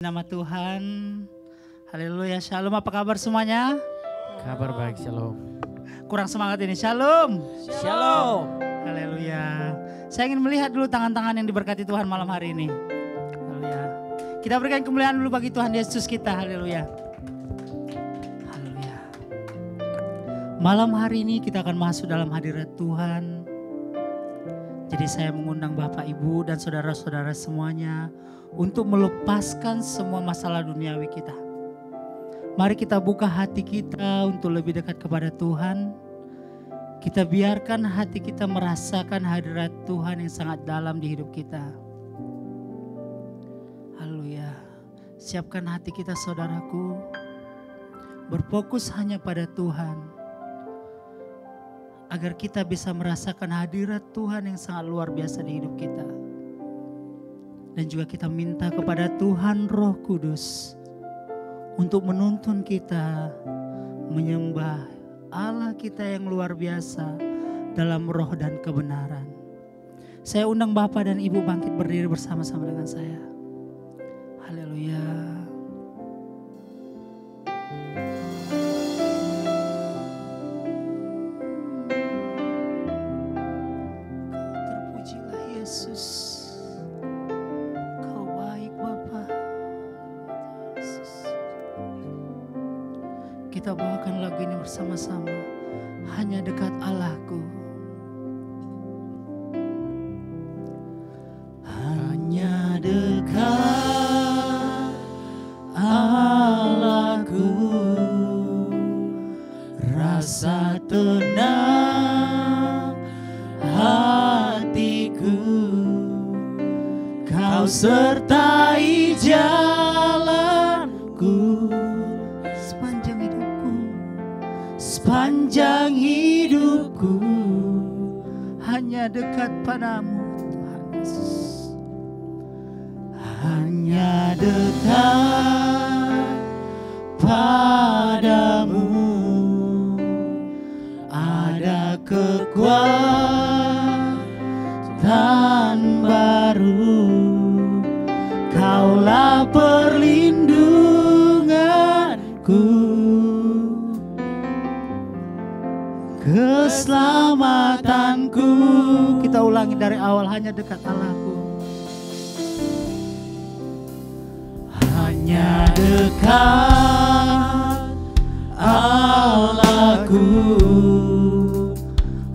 Nama Tuhan, haleluya, shalom, apa kabar semuanya? Kabar baik, shalom. Kurang semangat ini, shalom. Shalom. Haleluya. Saya ingin melihat dulu tangan-tangan yang diberkati Tuhan malam hari ini. Haleluya. Kita berikan kemuliaan dulu bagi Tuhan Yesus kita, haleluya. Haleluya. Malam hari ini kita akan masuk dalam hadirat Tuhan. Jadi saya mengundang Bapak, Ibu, dan saudara-saudara semuanya untuk melepaskan semua masalah duniawi kita. Mari kita buka hati kita untuk lebih dekat kepada Tuhan. Kita biarkan hati kita merasakan hadirat Tuhan yang sangat dalam di hidup kita. Haleluya. Siapkan hati kita, saudaraku. Berfokus hanya pada Tuhan. Agar kita bisa merasakan hadirat Tuhan yang sangat luar biasa di hidup kita. Dan juga kita minta kepada Tuhan Roh Kudus untuk menuntun kita menyembah Allah kita yang luar biasa dalam roh dan kebenaran. Saya undang Bapak dan Ibu bangkit berdiri bersama-sama dengan saya. Haleluya. Terpujilah Yesus. Kita bawakan lagu ini bersama-sama. Hanya dekat Allahku. Hanya dekat Allahku, rasa tenang hatiku. Kau sertai jalanku sepanjang hidupku, hanya dekat padamu Tuhan Yesus. Hanya dekat padamu ada kekuatan baru. Kaulah perlindunganku, keselamatanku. Kita ulangi dari awal, hanya dekat Allahku. Hanya dekat Allahku,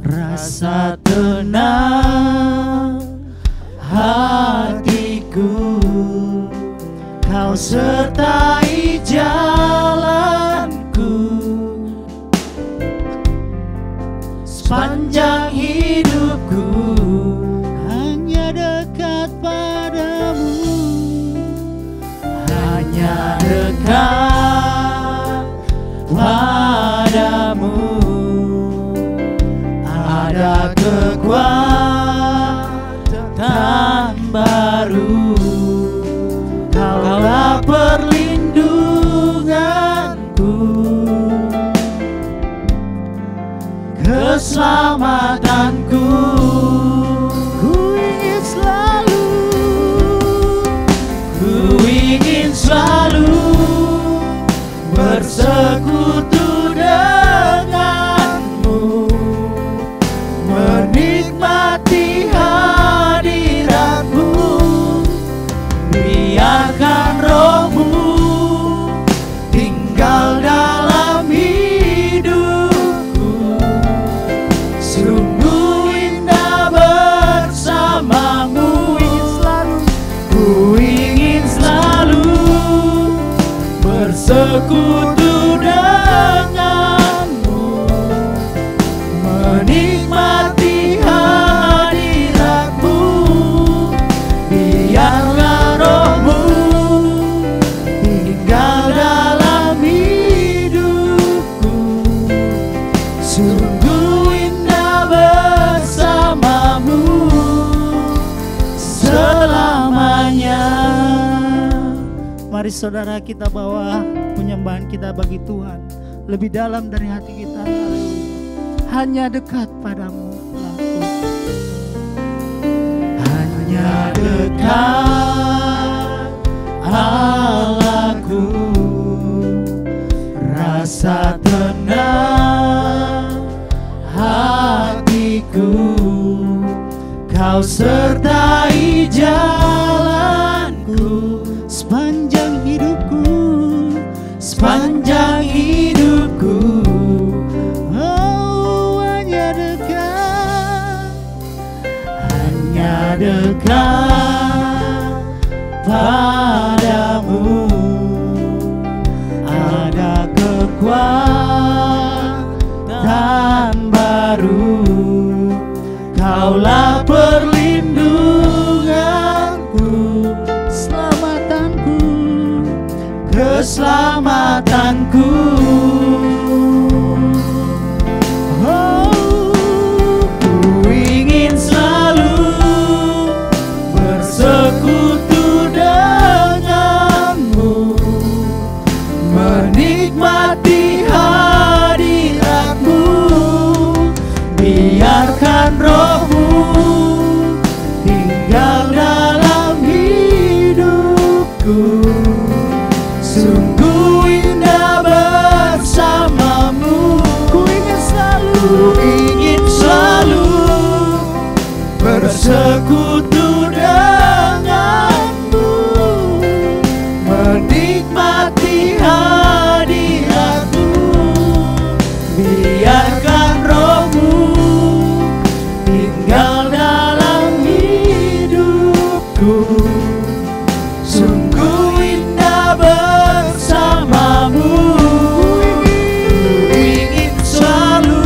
rasa tenang hatiku. Kau sertai jalanku sepanjang hidupku, hanya dekat padamu. Hanya dekat padamu ada kekuatan baru. Kaulah perlindunganku, keselamatanku. Ku ingin selalu bersekutu denganmu, menikmati hadiratmu. Biarkan rohmu tinggal dalam hidupku. Sungguh indah bersamamu. Ku ingin selalu bersekutu denganmu, menikmati hadiratmu. Biarlah rohmu tinggal dalam hidupku. Sungguh indah bersamamu selamanya. Mari saudara, kita bawa penyembahan kita bagi Tuhan lebih dalam dari hati kita. Hanya dekat padamu Allahku. Hanya dekat Allah. rasa tenang hatiku, Kau sertai jalanku sepanjang hidupku, sepanjang hidupku. Oh, hanya dekat padamu, ada kekuatan baru. Kaulah perlindunganku, selamatanku, keselamatanku. Oh, ku ingin selalu bersekutu denganmu, menikmati hadiratmu. Biarkan Roh-Mu tinggal dalam hidupku, sungguh indah bersamamu. Ku ingin selalu bersekutu denganmu, menikmati hadiratmu. Biarkan Roh-Mu tinggal dalam hidupku, sungguh indah bersamamu. Ku ingin selalu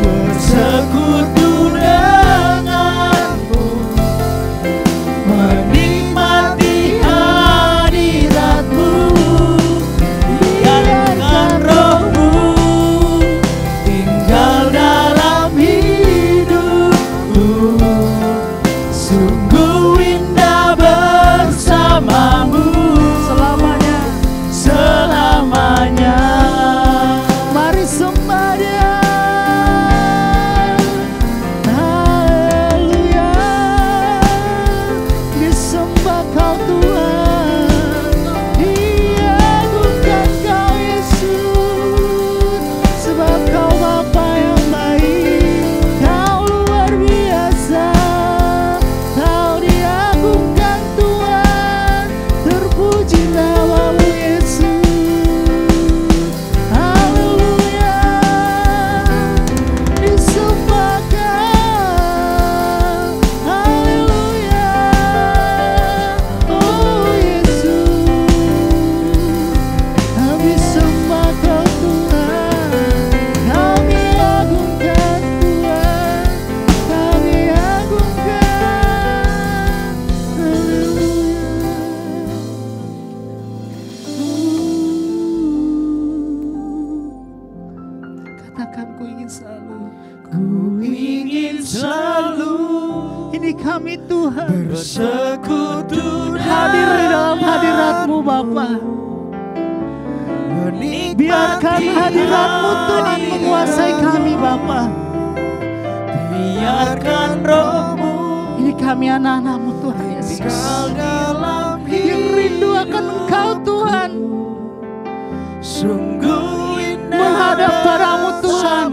bersekutu denganmu, menikmati hadiratmu. Biarkan Roh-Mu tinggal dalam hidupku, sungguh indah bersamamu selamanya, selamanya. Mari sembah Dia. Haleluya, disembah Kau Tuhan, diagungkan Kau Yesus, sebab Kau Bapa yang baik, Kau luar biasa. Kau diagungkan Tuhan, terpuji namamu Yesus. Haleluya, disembah Kau. Haleluya, oh Yesus, kami sembah Kau Tuhan, kami agungkan Tuhan, kami agungkan. Katakan, ku ingin selalu, ku ingin selalu. Ini kami Tuhan, bersekutu hadir di dalam hadirat-Mu Bapa. Biarkan hadirat-Mu Tuhan menguasai kami Bapa. Biarkan Roh-Mu, ini kami anak-anak-Mu Tuhan Yesus, yang rindu akan Engkau Tuhan, sungguh indah menghadap padamu Tuhan,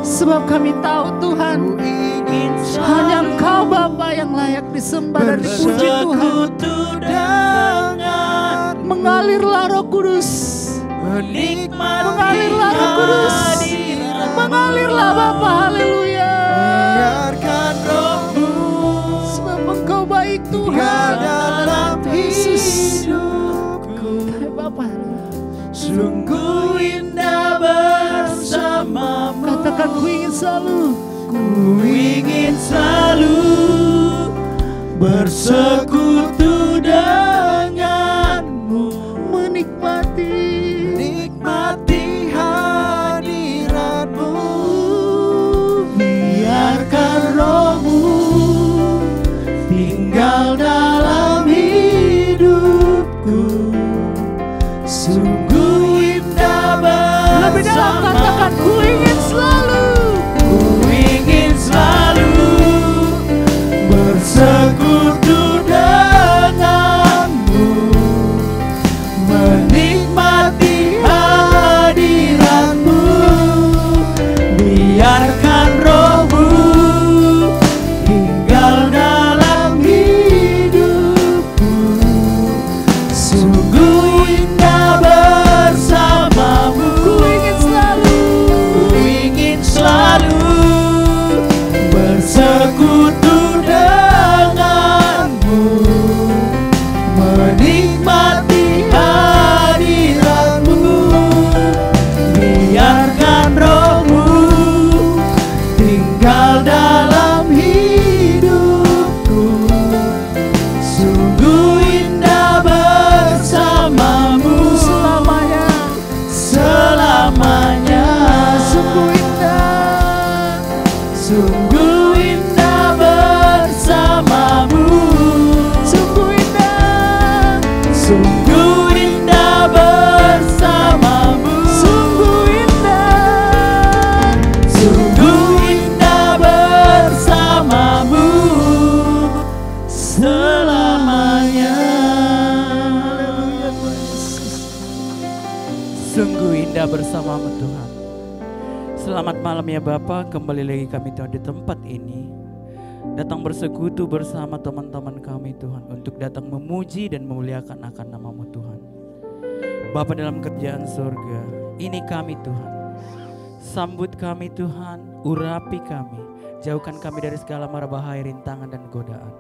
sebab kami tahu Tuhan, hanya Engkau Bapa yang layak disembah dan dipuji Tuhan. Mengalirlah Roh Kudus, mengalirlah Roh Kudus, mengalirlah Bapa. Haleluya, biarkan Roh-Mu, sebab Engkau baik Tuhan dalam hidupku. Bapa, sungguh indah bersamamu. Katakan, ku ingin selalu, ku ingin selalu bersekutu denganmu, menikmati hadiratmu. Biarkan Roh-Mu tinggal dalam hidupku, sungguh indah bersamamu. Lebih dalam katakan, ku ingin selalu, ku ingin selalu bersekutu denganmu, Sungguh indah bersamamu. Sungguh indah, Sungguh indah bersamamu selamanya. Sungguh indah bersamamu Tuhan. Selamat malam ya Bapa, kembali lagi kami Tuhan di tempat ini. Datang bersekutu bersama teman-teman kami Tuhan untuk datang memuji dan memuliakan akan nama-Mu Tuhan. Bapa dalam kerjaan surga, ini kami Tuhan. Sambut kami Tuhan, urapi kami, jauhkan kami dari segala mara bahaya, rintangan dan godaan.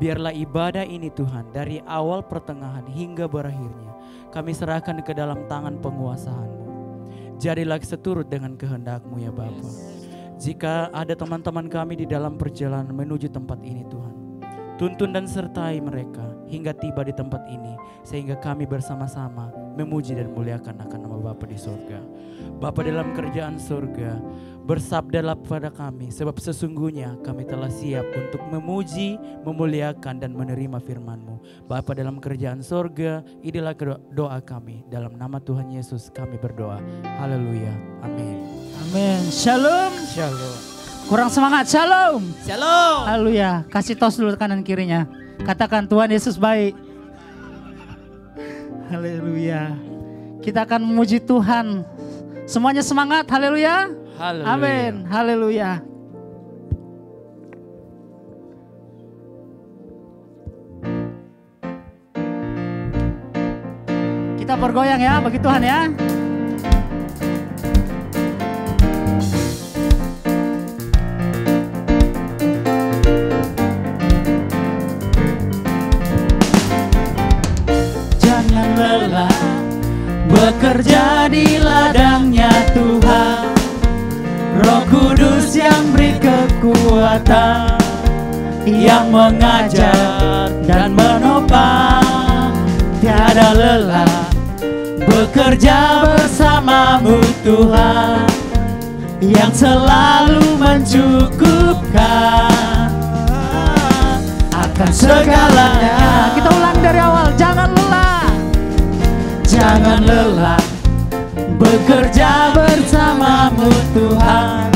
Biarlah ibadah ini Tuhan dari awal pertengahan hingga berakhirnya kami serahkan ke dalam tangan penguasaan-Mu. Jadilah seturut dengan kehendak-Mu ya Bapa. Jika ada teman-teman kami di dalam perjalanan menuju tempat ini Tuhan, tuntun dan sertai mereka hingga tiba di tempat ini, sehingga kami bersama-sama memuji dan muliakan akan nama Bapa di surga. Bapa dalam kerjaan surga, bersabdalah kepada kami, sebab sesungguhnya kami telah siap untuk memuji, memuliakan dan menerima firman-Mu. Bapa dalam kerjaan surga, inilah doa kami. Dalam nama Tuhan Yesus kami berdoa. Haleluya. Amin. amin. Shalom. Shalom. Kurang semangat, shalom. Shalom. Haleluya. Kasih tos dulu kanan kirinya. Katakan Tuhan Yesus baik. Haleluya. Kita akan memuji Tuhan. Semuanya semangat, haleluya. Haleluya. Amin, haleluya. Kita bergoyang ya bagi Tuhan ya. Jangan lelah bekerja di ladangnya Tuhan. Roh Kudus yang beri kekuatan, yang mengajar dan menopang. Tiada lelah bekerja bersamamu Tuhan, yang selalu mencukupkan akan segalanya. Kita ulang dari awal, jangan lelah. Jangan lelah bekerja bersamamu Tuhan.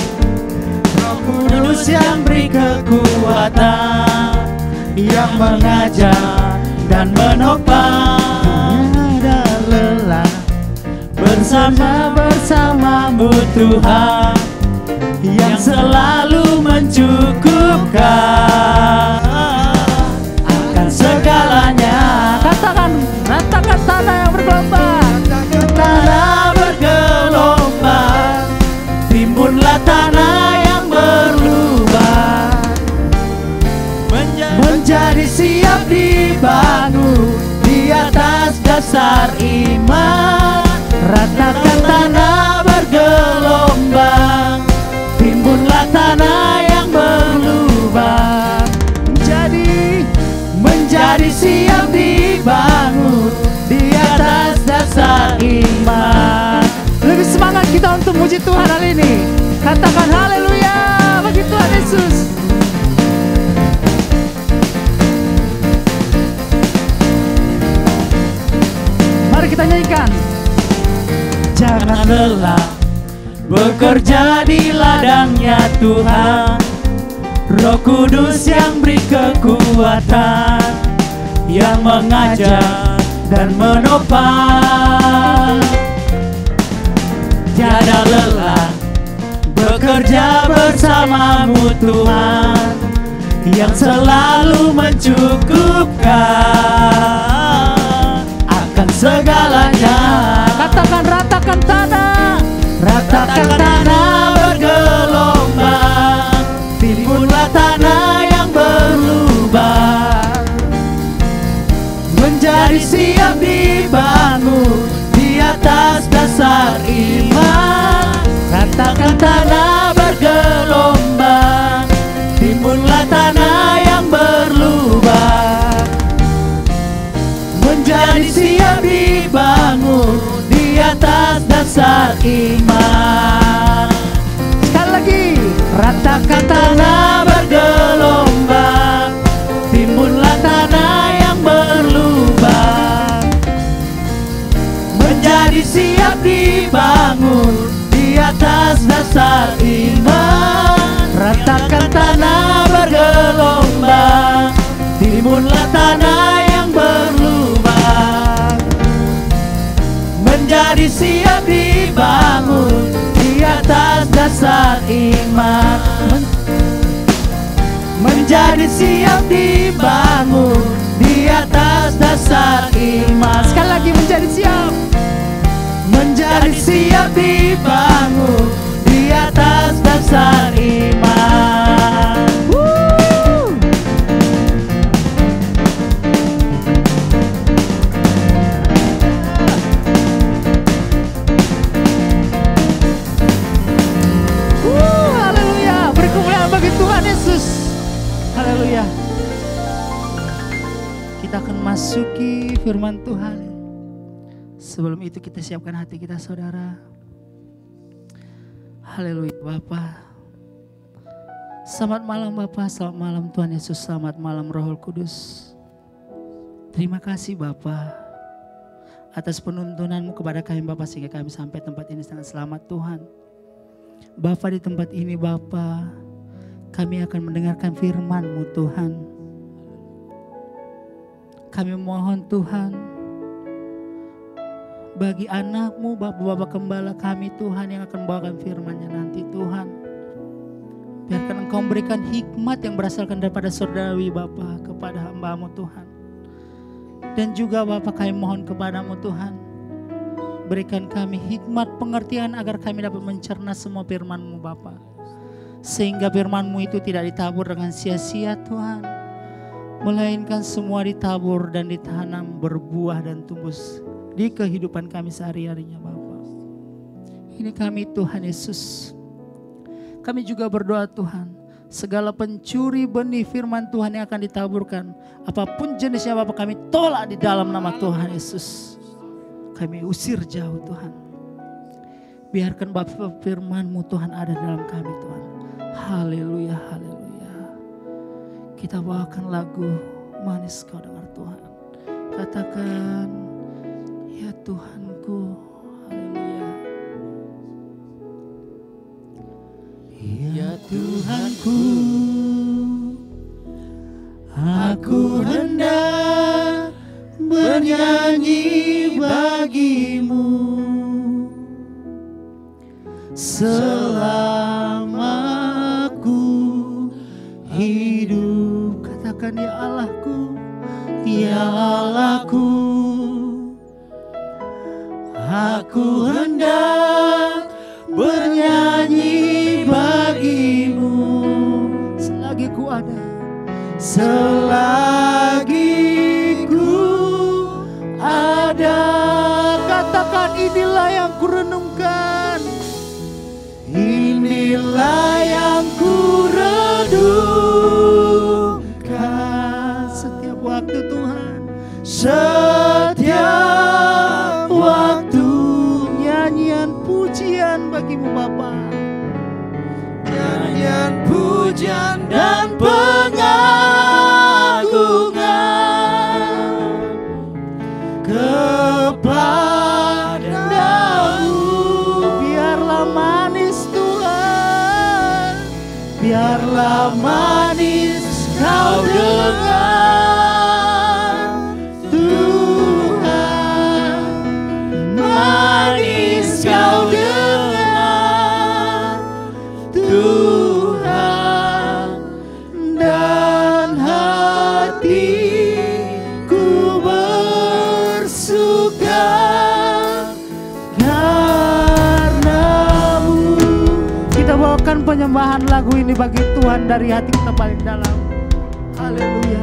Roh Kudus yang beri kekuatan, yang mengajar dan menopang. Tiada lelah bersamamu Tuhan, yang selalu mencukupkan akan segalanya. Katakan, ratakan tanah yang bergelombang. Tanah bergelombang, timbunlah tanah yang berlubang, menjadi siap dibangun di atas dasar iman. Ratakan tanah bergelombang, timbunlah tanah yang berlubang, menjadi siap dibangun di atas dasar iman. Lebih semangat kita untuk muji Tuhan hari ini. Katakan haleluya bagi Tuhan Yesus. Mari kita nyanyikan. Jangan lelah bekerja di ladangnya Tuhan. Roh Kudus yang beri kekuatan, yang mengajar dan menopang. Tiada lelah bekerja bersamamu Tuhan, yang selalu mencukupkan akan segalanya. Katakan ratakan tanah, ratakan tanah bergelombang, timbunlah tanah yang berlubang, menjadi siap dibangun di atas dasar iman. Ratakan tanah bergelombang, timbunlah tanah yang berlubang, menjadi siap dibangun di atas dasar iman. Sekali lagi, ratakan tanah bergelombang, timbunlah tanah yang berlubang, siap dibangun di atas dasar iman. Ratakan tanah bergelombang, timbunlah tanah yang berlubang. Menjadi siap dibangun di atas dasar iman. Menjadi siap dibangun di atas dasar iman. Sekali lagi, menjadi siap. Menjadi siap dibangun di atas dasar iman. Haleluya, beri kemuliaan bagi Tuhan Yesus. Haleluya. Kita akan masuki firman Tuhan. Sebelum itu kita siapkan hati kita, saudara. Haleluya Bapa. Selamat malam Bapa, selamat malam Tuhan Yesus, selamat malam Roh Kudus. Terima kasih Bapa atas penuntunanmu kepada kami Bapa, sehingga kami sampai tempat ini dengan selamat Tuhan. Bapa, di tempat ini Bapa, kami akan mendengarkan firman-Mu Tuhan. Kami mohon Tuhan, bagi anak-Mu, Bapak-Bapak Gembala kami Tuhan yang akan membawakan firman-Nya nanti Tuhan. Biarkan Engkau memberikan hikmat yang berasalkan daripada surgawi Bapa kepada hamba-Mu Tuhan. Dan juga Bapa, kami mohon kepada-Mu Tuhan, berikan kami hikmat pengertian agar kami dapat mencerna semua firman-Mu Bapa. Sehingga firman-Mu itu tidak ditabur dengan sia-sia Tuhan, melainkan semua ditabur dan ditanam berbuah dan tumbuh di kehidupan kami sehari-harinya Bapa. Ini kami Tuhan Yesus. Kami juga berdoa Tuhan, segala pencuri benih firman Tuhan yang akan ditaburkan, apapun jenisnya Bapa, kami tolak di dalam nama Tuhan Yesus. Kami usir jauh Tuhan. Biarkan Bapa firman-Mu Tuhan ada dalam kami Tuhan. Haleluya, haleluya. Kita bawakan lagu Manis Kau Dengar Tuhan. Katakan, ya Tuhanku, haleluya. Ya Tuhanku, aku hendak bernyanyi bagi-Mu selama aku hidup. Katakan, ya Allahku, ya Allahku, aku hendak bernyanyi bagi-Mu selagi ku ada, selagi ku ada. Katakan, inilah yang ku renungkan, inilah yang ku renungkan setiap waktu Tuhan, setiap waktu. Nyanyian pujian bagi-Mu Bapa, nyanyian pujian dan pengagungan kepada-Mu. Biarlah manis Tuhan, biarlah manis Kau dengar Tuhan, manis Kau dengar Tuhan, dan hatiku bersuka karena-Mu. Kita bawakan penyembahan lagu ini bagi Tuhan dari hati kita paling dalam. Haleluya.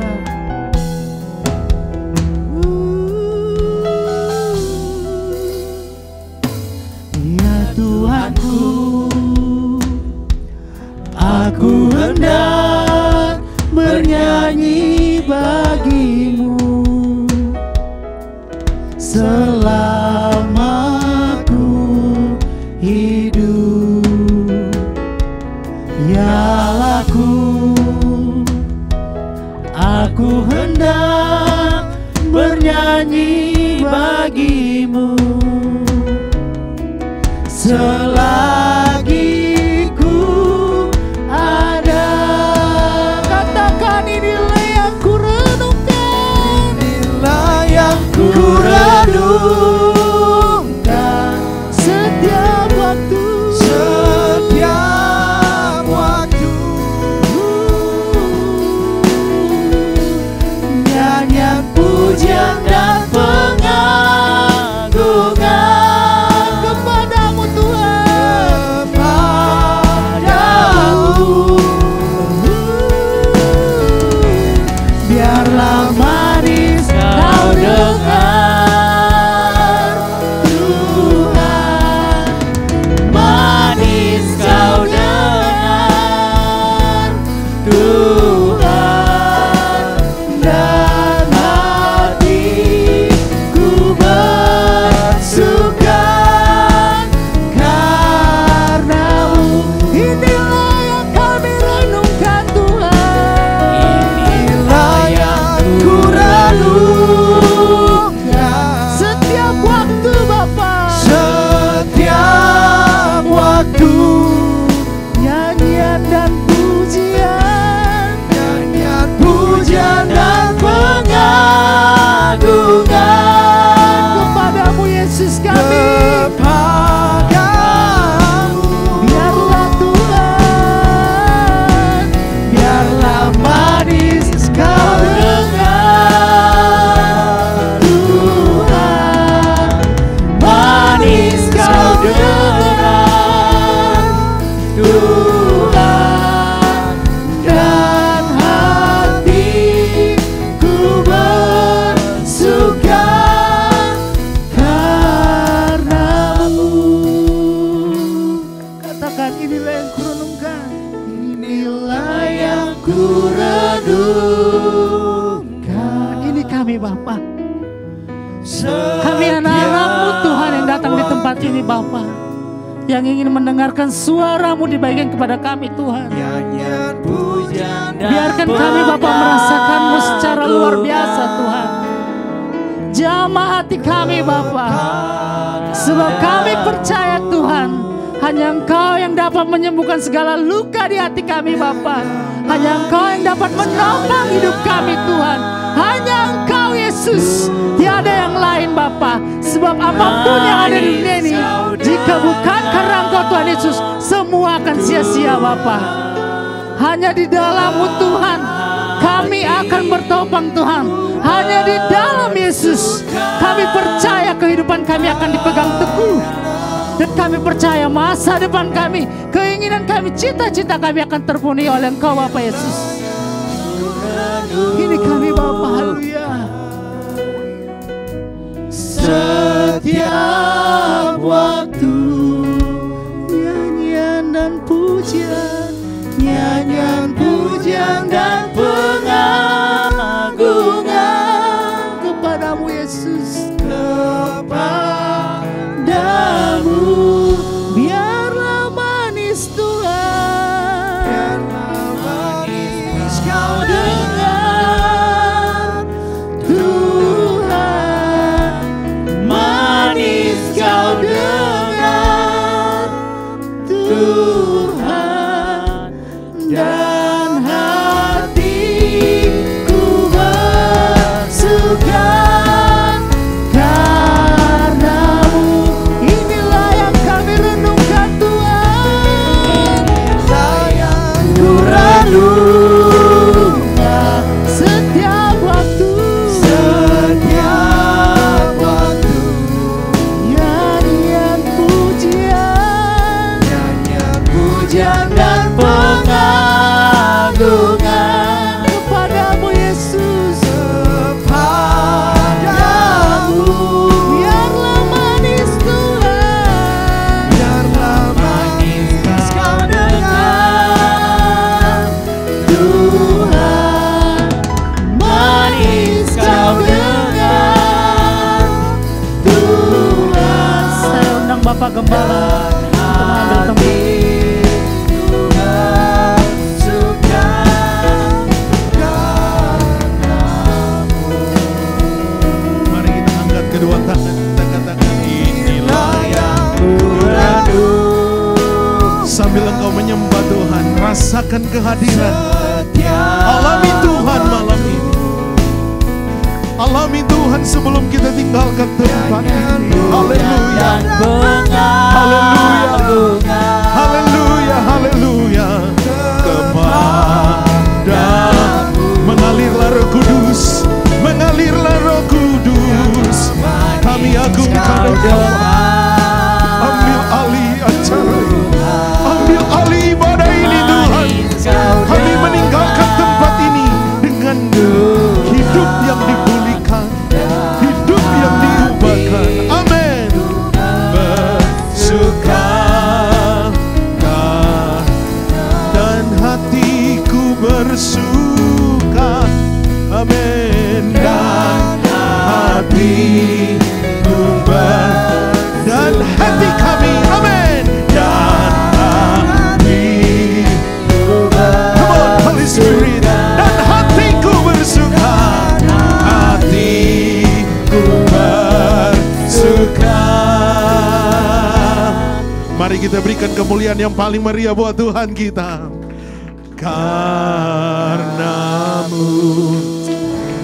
Ya Tuhanku, aku hendak bernyanyi bagi-Mu selama aku hidup. Ya Allahku, aku hendak bernyanyi bagi-Mu selagi ku ada. Katakan inilah yang ku renungkan, Inilah yang ku renungkan setiap waktu, setiap waktu. Nyanyian pujian dan pengagungan kepadamu Tuhan, kepadamu. Biarlah manis kau dengar, Tuhan. Manis kau dengar, Tuhan. Dan hatiku bersuka karenamu. inilah yang kami renungkan Tuhan, Inilah yang ku renungkan setiap waktu Bapa, setiap waktu. nyanyian dan pujian Nyanyian pujian dan pengagungan kepadamu Yesus kami. kepadamu. Biarlah Tuhan, Biarlah manis kau dengar, Tuhan. Manis kau dengar, Tuhan. Dan hatiku bersuka karenamu. katakan inilah yang ku renungkan, Inilah yang ku renungkan. ini kami Bapa, kami anak-anakmu Tuhan yang datang di tempat ini Bapa, yang ingin mendengarkan suaramu dibagikan kepada kami Tuhan. Nyanyian pujian dan Biarkan kami Bapa merasakanmu secara luar biasa Tuhan. Jamah hati kami Bapa, sebab kami percaya Tuhan, hanya Engkau yang dapat menyembuhkan segala luka di hati kami Bapa. Hanya Engkau yang dapat menopang hidup kami Tuhan. Hanya Engkau Yesus, tiada yang lain Bapa. Sebab apapun yang ada di dunia ini, jika bukan karena Engkau Tuhan Yesus, semua akan sia-sia Bapa. Hanya di dalam-Mu Tuhan kami akan bertopang Tuhan. Hanya di dalam Yesus kami percaya kehidupan kami akan dipegang teguh. Dan kami percaya masa depan kami, keinginan kami, cita-cita kami akan terpenuhi oleh Engkau Bapa Yesus. Ini kami Bapa, haleluya. setiap waktu. Nyanyian dan pujian, Nyanyian pujian dan pengagungan kepadamu Yesus. kepadamu. Biarlah manis Tuhan, Biarlah manis kau dengar, Tuhan. Manis kau dengar, Tuhan. Dan hatiku bersuka karenamu. inilah yang kami renungkan Tuhan. Inilah yang ku renungkan Setiap waktu, setiap waktu. nyanyian pujian Nyanyian pujian dan pengagungan kepadamu Yesus. kepadamu. Biarlah manis Tuhan, Biarlah manis kau dengar, Tuhan. Manis kau dengar, Tuhan. saya undang Bapak Gembala untuk mengambil tempat. Mari kita angkat kedua tangan, kita katakan inilah yang Ku renungkan Sambil engkau menyembah Tuhan, rasakan kehadiran. Alami Tuhan malam ini. Alami Tuhan sebelum kita tinggalkan tempat ini. Haleluya. Haleluya. Haleluya. Haleluya. Kepada mengalirlah Roh Kudus. Mengalirlah Roh Kudus. Kami agungkan Engkau. Ambil alih acara ini. Ambil alih ibadah ini Tuhan. Kami meninggalkan tempat ini dengan hidup yang dipulihkan, hidup yang diubahkan. Amin. Bersuka dan hatiku bersuka. Amin. Dan hatiku dan hati kami. Amin. Dan hatiku come on Holy Spirit. Dan hatiku bersuka. Hatiku bersuka. Mari kita berikan kemuliaan yang paling meriah buat Tuhan kita. Karena-Mu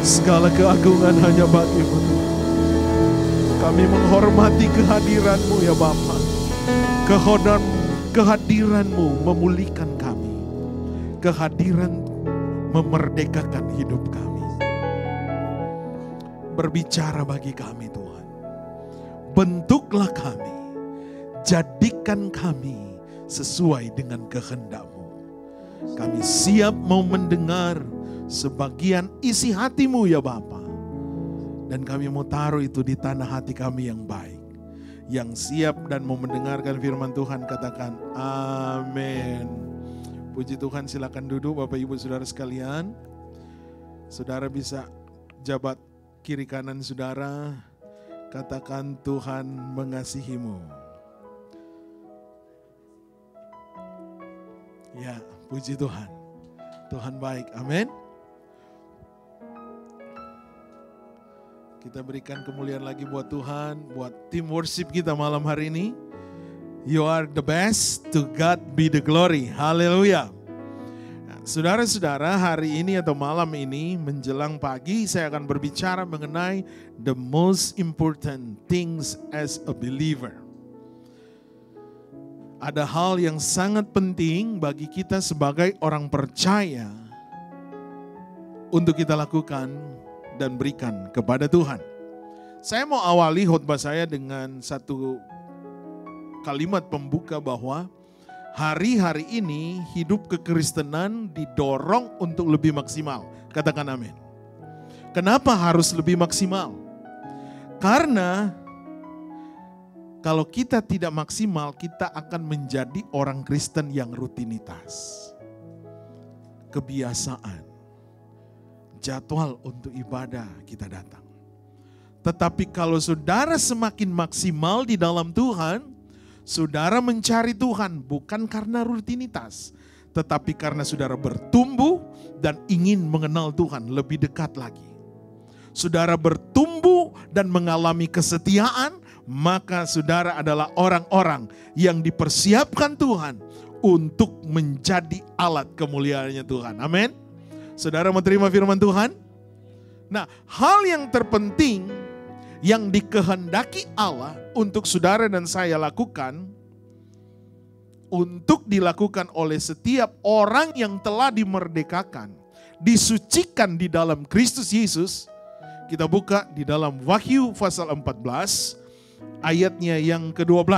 segala keagungan hanya bagi-Mu Tuhan. Kami menghormati kehadiran-Mu ya Bapa. Kehadiran-Mu memulihkan kami. Kehadiran memerdekakan hidup kami. Berbicara bagi kami Tuhan. Bentuklah kami. Jadikan kami sesuai dengan kehendak-Mu. Kami siap mau mendengar sebagian isi hati-Mu ya Bapa. Dan kami mau taruh itu di tanah hati kami yang baik. Yang siap dan mau mendengarkan firman Tuhan katakan amin. Puji Tuhan, silakan duduk Bapak Ibu Saudara sekalian. Saudara bisa jabat kiri kanan saudara. Katakan Tuhan mengasihimu. Ya, puji Tuhan. Tuhan baik, amin. Kita berikan kemuliaan lagi buat Tuhan, buat tim worship kita malam hari ini. You are the best, to God be the glory. Haleluya. Nah, saudara-saudara, hari ini atau malam ini menjelang pagi saya akan berbicara mengenai the most important things as a believer. Ada hal yang sangat penting bagi kita sebagai orang percaya untuk kita lakukan dan berikan kepada Tuhan. Saya mau awali khotbah saya dengan satu kalimat pembuka bahwa hari-hari ini hidup kekristenan didorong untuk lebih maksimal. Katakan amin. Kenapa harus lebih maksimal? Karena kalau kita tidak maksimal, kita akan menjadi orang Kristen yang rutinitas. Kebiasaan. Jadwal untuk ibadah kita datang. Tetapi kalau saudara semakin maksimal di dalam Tuhan, saudara mencari Tuhan bukan karena rutinitas, tetapi karena saudara bertumbuh dan ingin mengenal Tuhan lebih dekat lagi. Saudara bertumbuh dan mengalami kesetiaan, maka saudara adalah orang-orang yang dipersiapkan Tuhan untuk menjadi alat kemuliaannya Tuhan. Amin. Saudara mau terima firman Tuhan? Nah, hal yang terpenting yang dikehendaki Allah untuk saudara dan saya lakukan, untuk dilakukan oleh setiap orang yang telah dimerdekakan, disucikan di dalam Kristus Yesus. Kita buka di dalam Wahyu pasal 14 ayatnya yang ke-12.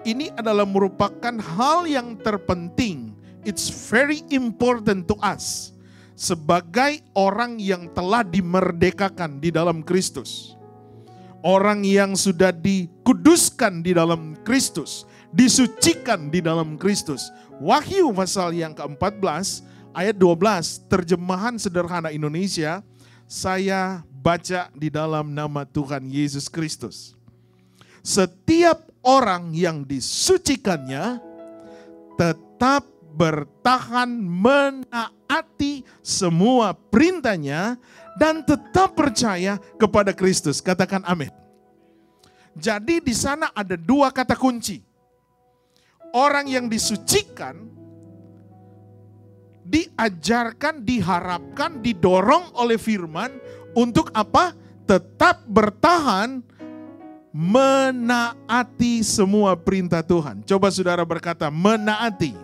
Ini adalah merupakan hal yang terpenting. It's very important to us sebagai orang yang telah dimerdekakan di dalam Kristus. Orang yang sudah dikuduskan di dalam Kristus, disucikan di dalam Kristus. Wahyu pasal yang ke-14 ayat 12, terjemahan sederhana Indonesia, saya baca di dalam nama Tuhan Yesus Kristus. Setiap orang yang disucikannya tetap bertahan menaati semua perintahnya dan tetap percaya kepada Kristus. Katakan amin. Jadi di sana ada dua kata kunci. orang yang disucikan diajarkan, diharapkan, didorong oleh firman untuk apa? Tetap bertahan menaati semua perintah Tuhan. Coba saudara berkata, menaati.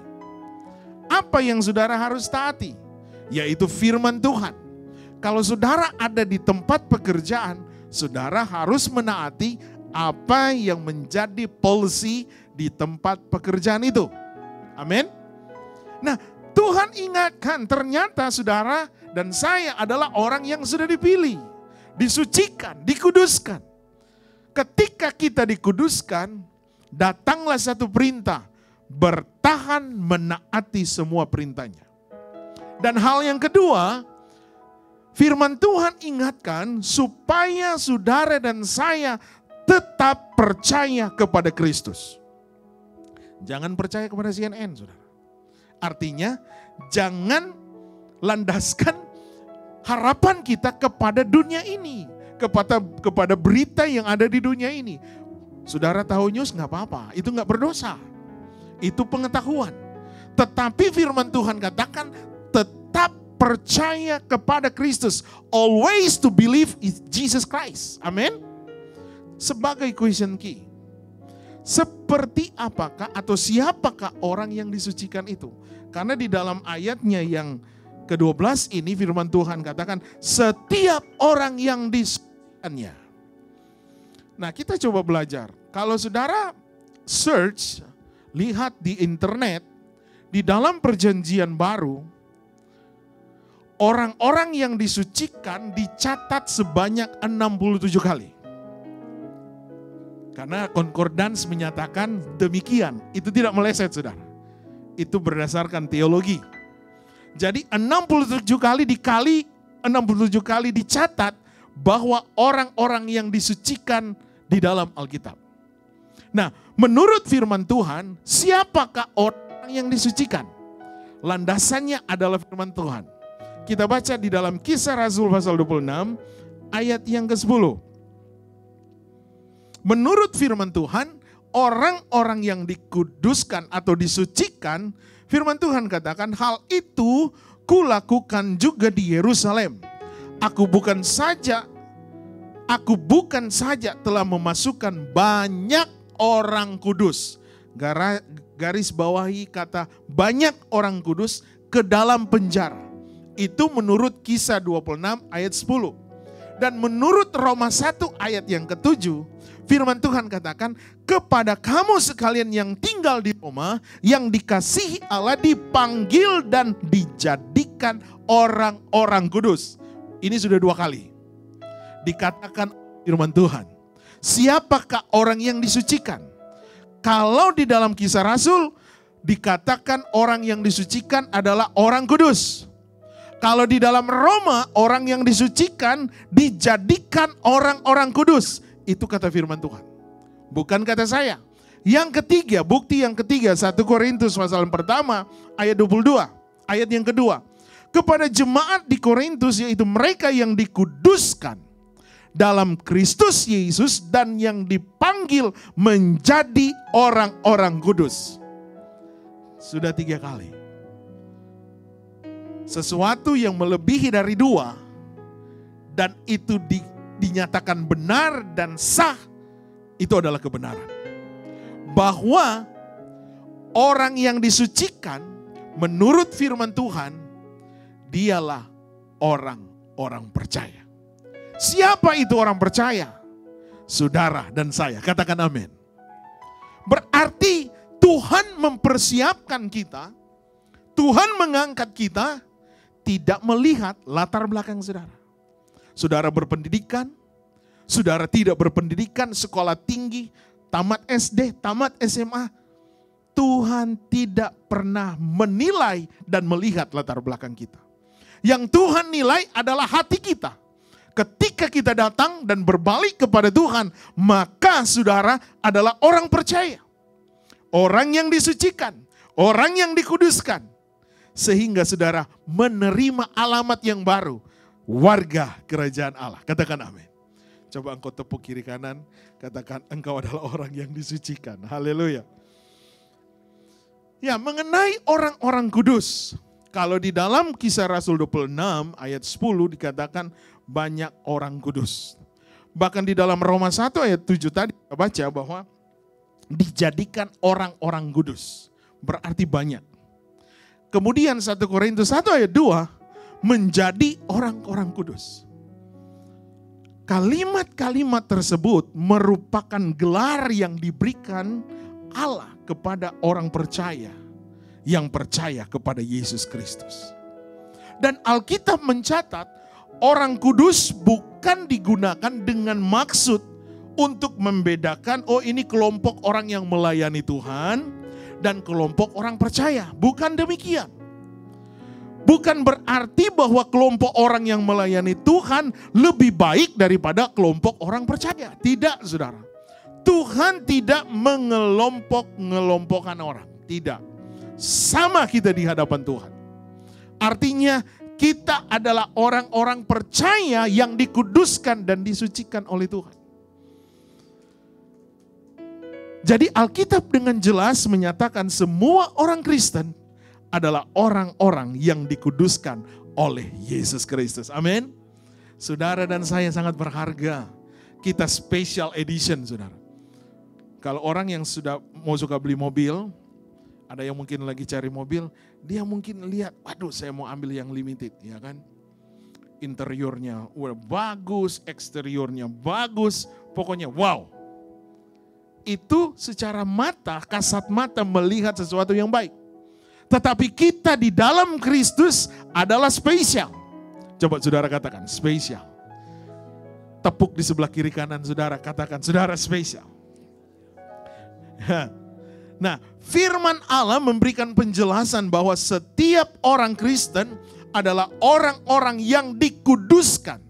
Apa yang saudara harus taati? Yaitu firman Tuhan. Kalau saudara ada di tempat pekerjaan, saudara harus menaati apa yang menjadi policy di tempat pekerjaan itu. Amin. Nah, Tuhan ingatkan, ternyata saudara dan saya adalah orang yang sudah dipilih, disucikan, dikuduskan. Ketika kita dikuduskan, datanglah satu perintah, bertahan menaati semua perintahnya. Dan hal yang kedua, firman Tuhan ingatkan supaya saudara dan saya tetap percaya kepada Kristus. Jangan percaya kepada CNN, saudara. Artinya, jangan landaskan harapan kita kepada dunia ini, kepada berita yang ada di dunia ini. Saudara tahu news nggak apa-apa, itu nggak berdosa, itu pengetahuan. Tetapi firman Tuhan katakan tetap percaya kepada Kristus, always to believe in Jesus Christ. Amin. Sebagai question key, seperti apakah atau siapakah orang yang disucikan itu? Karena di dalam ayatnya yang ke-12 ini firman Tuhan katakan setiap orang yang disucikannya. Nah, kita coba belajar. Kalau saudara search, lihat di internet, di dalam perjanjian baru, orang-orang yang disucikan dicatat sebanyak 67 kali. Karena Concordance menyatakan demikian. Itu tidak meleset, saudara. Itu berdasarkan teologi. Jadi 67 kali dikali 67 kali dicatat bahwa orang-orang yang disucikan di dalam Alkitab. Nah, menurut firman Tuhan, siapakah orang yang disucikan? Landasannya adalah firman Tuhan. Kita baca di dalam Kisah Rasul pasal 26 ayat yang ke-10. Menurut firman Tuhan, orang-orang yang dikuduskan atau disucikan, firman Tuhan katakan hal itu kulakukan juga di Yerusalem. Aku bukan saja telah memasukkan banyak orang kudus. Garis bawahi kata banyak orang kudus ke dalam penjara. Itu menurut Kisah 26 ayat 10. Dan menurut Roma 1 ayat yang ke-7, firman Tuhan katakan, kepada kamu sekalian yang tinggal di Roma, yang dikasihi Allah, dipanggil dan dijadikan orang-orang kudus. Ini sudah 2 kali. Dikatakan firman Tuhan. Siapakah orang yang disucikan? Kalau di dalam Kisah Rasul, dikatakan orang yang disucikan adalah orang kudus. Kalau di dalam Roma, orang yang disucikan dijadikan orang-orang kudus. Itu kata firman Tuhan. Bukan kata saya. Yang ketiga, bukti yang ketiga, 1 Korintus pasal pertama ayat 22. Ayat yang kedua. Kepada jemaat di Korintus, yaitu mereka yang dikuduskan dalam Kristus Yesus dan yang dipanggil menjadi orang-orang kudus. Sudah 3 kali. Sesuatu yang melebihi dari 2 dan itu dinyatakan benar dan sah, itu adalah kebenaran. Bahwa orang yang disucikan menurut firman Tuhan, dialah orang-orang percaya. Siapa itu orang percaya? Saudara dan saya, katakan amin. Berarti Tuhan mempersiapkan kita, Tuhan mengangkat kita, tidak melihat latar belakang saudara. Saudara berpendidikan, saudara tidak berpendidikan, sekolah tinggi, tamat SD, tamat SMA. Tuhan tidak pernah menilai dan melihat latar belakang kita. Yang Tuhan nilai adalah hati kita. Ketika kita datang dan berbalik kepada Tuhan, maka saudara adalah orang percaya. Orang yang disucikan, orang yang dikuduskan. Sehingga saudara menerima alamat yang baru, warga kerajaan Allah. Katakan amin. Coba engkau tepuk kiri kanan, katakan engkau adalah orang yang disucikan. Haleluya. Ya, mengenai orang-orang kudus. Kalau di dalam Kisah Rasul 26 ayat 10 dikatakan banyak orang kudus. Bahkan di dalam Roma 1 ayat 7 tadi kita baca bahwa dijadikan orang-orang kudus. Berarti banyak. Kemudian 1 Korintus 1 ayat 2 menjadi orang-orang kudus. Kalimat-kalimat tersebut merupakan gelar yang diberikan Allah kepada orang percaya yang percaya kepada Yesus Kristus. Dan Alkitab mencatat orang kudus bukan digunakan dengan maksud untuk membedakan, oh ini kelompok orang yang melayani Tuhan dan kelompok orang percaya. Bukan demikian. Bukan berarti bahwa kelompok orang yang melayani Tuhan lebih baik daripada kelompok orang percaya. Tidak, saudara. Tuhan tidak mengelompok-ngelompokkan orang. Tidak. Sama kita di hadapan Tuhan. Artinya kita adalah orang-orang percaya yang dikuduskan dan disucikan oleh Tuhan. Jadi Alkitab dengan jelas menyatakan semua orang Kristen adalah orang-orang yang dikuduskan oleh Yesus Kristus. Amin. Saudara dan saya sangat berharga. Kita special edition, saudara. Kalau orang yang sudah mau suka beli mobil, ada yang mungkin lagi cari mobil, dia mungkin lihat, waduh saya mau ambil yang limited, ya kan. Interiornya udah bagus, eksteriornya bagus, pokoknya wow. Itu secara mata, kasat mata melihat sesuatu yang baik. Tetapi kita di dalam Kristus adalah spesial. Coba saudara katakan, spesial. Tepuk di sebelah kiri kanan saudara, katakan, saudara spesial. Nah, firman Allah memberikan penjelasan bahwa setiap orang Kristen adalah orang-orang yang dikuduskan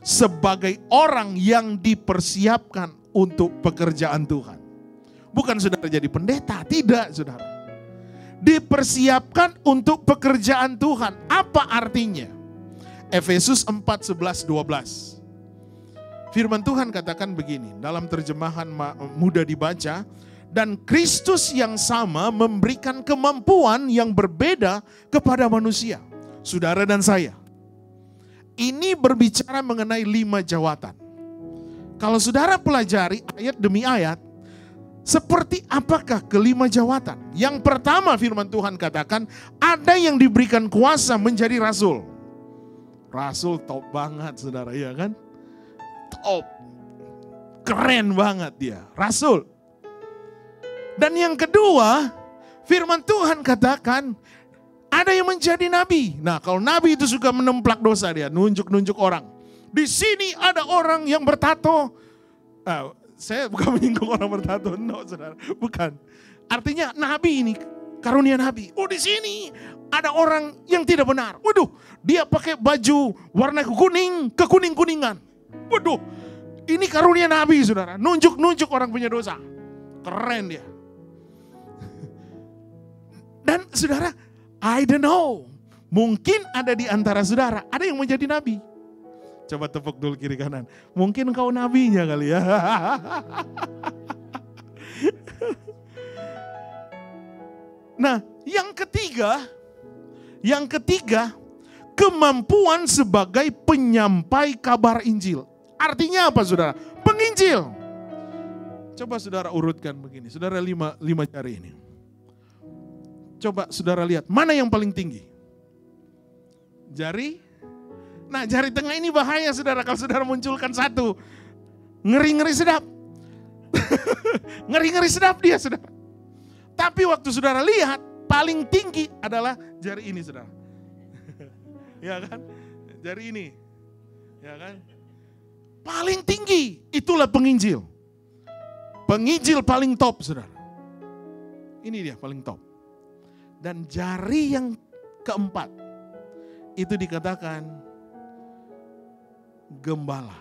sebagai orang yang dipersiapkan untuk pekerjaan Tuhan. Bukan saudara jadi pendeta, tidak saudara. Dipersiapkan untuk pekerjaan Tuhan. Apa artinya? Efesus 4, 11, 12. Firman Tuhan katakan begini, dalam terjemahan mudah dibaca, dan Kristus yang sama memberikan kemampuan yang berbeda kepada manusia, saudara dan saya. Ini berbicara mengenai 5 jawatan. Kalau saudara pelajari ayat demi ayat, seperti apakah kelima jawatan? Yang pertama firman Tuhan katakan, ada yang diberikan kuasa menjadi rasul. Rasul top banget saudara, ya kan? Top. Keren banget dia, rasul. Dan yang kedua, firman Tuhan katakan, ada yang menjadi nabi. Nah, kalau nabi itu suka menemplak dosa dia, nunjuk-nunjuk orang. Di sini ada orang yang bertato. Saya bukan menyinggung orang bertato, no saudara, bukan. Artinya nabi ini, karunia nabi. Oh di sini ada orang yang tidak benar. Waduh, dia pakai baju warna kuning, kekuning-kuningan. Waduh, ini karunia nabi saudara, nunjuk-nunjuk orang punya dosa. Keren dia. Dan saudara, I don't know. Mungkin ada di antara saudara, ada yang menjadi nabi. Coba tepuk dulu kiri kanan. Mungkin kau nabinya kali ya. Nah, yang ketiga, kemampuan sebagai penyampai kabar Injil. Artinya apa saudara? Penginjil. Coba saudara urutkan begini. Saudara lima jari ini. Coba saudara lihat, mana yang paling tinggi? Jari? Nah jari tengah ini bahaya saudara, kalau saudara munculkan satu. Ngeri-ngeri sedap. Ngeri-ngeri sedap dia saudara. Tapi waktu saudara lihat, paling tinggi adalah jari ini saudara. Ya kan? Jari ini. Ya kan? Paling tinggi, itulah penginjil. Penginjil paling top saudara. Ini dia paling top. Dan jari yang keempat, itu dikatakan gembala.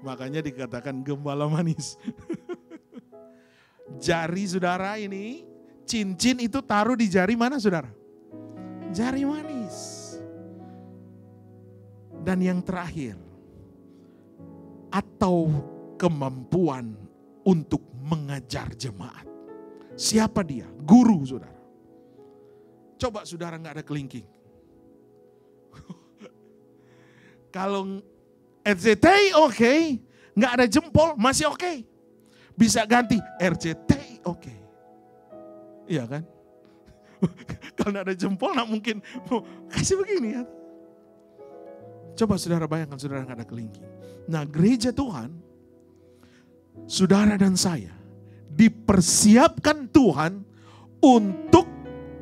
Makanya dikatakan gembala manis. Jari saudara ini, cincin itu taruh di jari mana saudara? Jari manis. Dan yang terakhir, atau kemampuan untuk mengajar jemaat. Siapa dia? Guru, saudara. Coba saudara nggak ada kelingking. Kalau RCTI oke, nggak ada jempol masih oke. Bisa ganti RCTI oke. Iya kan? Kalau nggak ada jempol nggak mungkin kasih begini ya. Coba saudara bayangkan saudara nggak ada kelingking. Nah gereja Tuhan, saudara dan saya dipersiapkan Tuhan untuk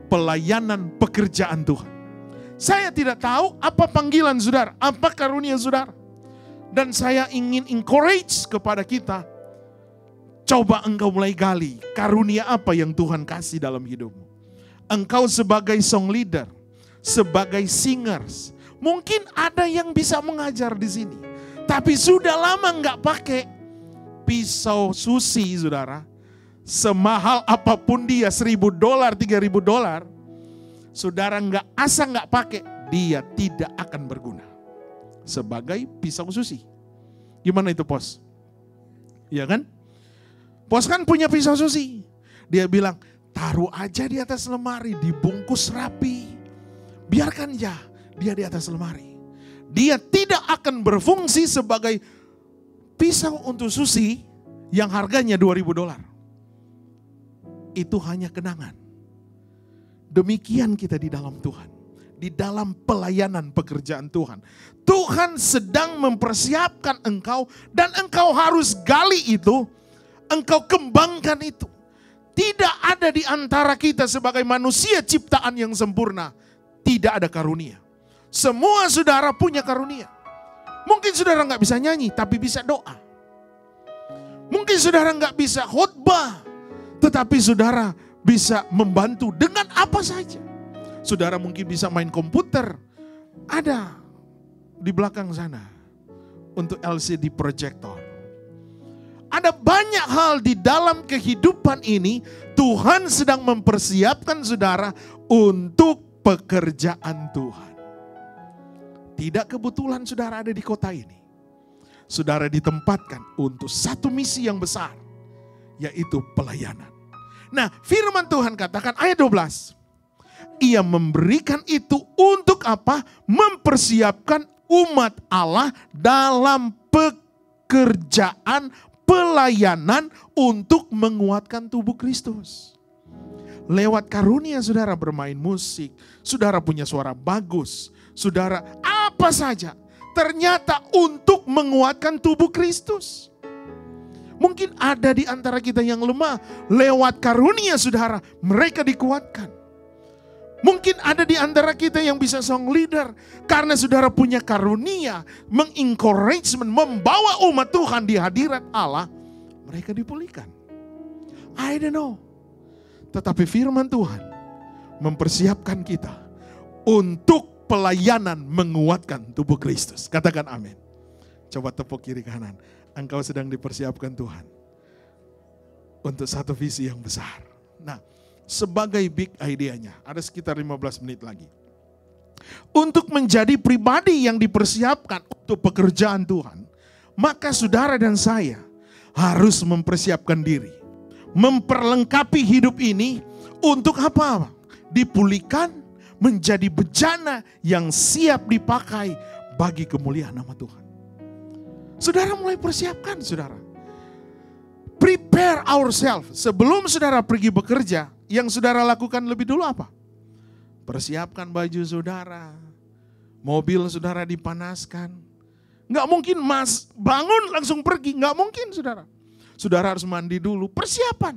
pelayanan pekerjaan Tuhan. Saya tidak tahu apa panggilan saudara, apa karunia saudara. Dan saya ingin encourage kepada kita, coba engkau mulai gali karunia apa yang Tuhan kasih dalam hidupmu. Engkau sebagai song leader, sebagai singers, mungkin ada yang bisa mengajar di sini. Tapi sudah lama nggak pakai pisau susi saudara. Semahal apapun dia, $1.000, $3.000, saudara nggak pakai, dia tidak akan berguna sebagai pisau susi. Gimana itu pos? Iya kan? Pos kan punya pisau susi. Dia bilang, taruh aja di atas lemari, dibungkus rapi. Biarkan ya, dia di atas lemari. Dia tidak akan berfungsi sebagai pisau untuk susi yang harganya $2.000. Itu hanya kenangan. Demikian kita di dalam Tuhan. Di dalam pelayanan pekerjaan Tuhan. Tuhan sedang mempersiapkan engkau dan engkau harus gali itu. Engkau kembangkan itu. Tidak ada di antara kita sebagai manusia ciptaan yang sempurna. Tidak ada karunia. Semua saudara punya karunia. Mungkin saudara nggak bisa nyanyi tapi bisa doa. Mungkin saudara nggak bisa khotbah. Tetapi saudara bisa membantu dengan apa saja. Saudara mungkin bisa main komputer. Ada di belakang sana untuk LCD projector. Ada banyak hal di dalam kehidupan ini Tuhan sedang mempersiapkan saudara untuk pekerjaan Tuhan. Tidak kebetulan saudara ada di kota ini. Saudara ditempatkan untuk satu misi yang besar. Yaitu pelayanan. Nah firman Tuhan katakan ayat 12. Ia memberikan itu untuk apa? Mempersiapkan umat Allah dalam pekerjaan pelayanan untuk menguatkan tubuh Kristus. Lewat karunia saudara bermain musik, saudara punya suara bagus, saudara apa saja. Ternyata untuk menguatkan tubuh Kristus. Mungkin ada di antara kita yang lemah. Lewat karunia saudara, mereka dikuatkan. Mungkin ada di antara kita yang bisa song leader. Karena saudara punya karunia, mengencouragement, membawa umat Tuhan di hadirat Allah. Mereka dipulihkan. I don't know. Tetapi firman Tuhan mempersiapkan kita untuk pelayanan menguatkan tubuh Kristus. Katakan amin. Coba tepuk kiri kanan. Engkau sedang dipersiapkan Tuhan untuk satu visi yang besar. Nah, sebagai big idea-nya, ada sekitar 15 menit lagi. Untuk menjadi pribadi yang dipersiapkan untuk pekerjaan Tuhan, maka saudara dan saya harus mempersiapkan diri. Memperlengkapi hidup ini untuk apa? Dipulihkan menjadi bejana yang siap dipakai bagi kemuliaan nama Tuhan. Saudara mulai persiapkan saudara. Prepare ourselves. Sebelum saudara pergi bekerja, yang saudara lakukan lebih dulu apa? Persiapkan baju saudara. Mobil saudara dipanaskan. Nggak mungkin bangun langsung pergi. Nggak mungkin saudara. Saudara harus mandi dulu. Persiapan.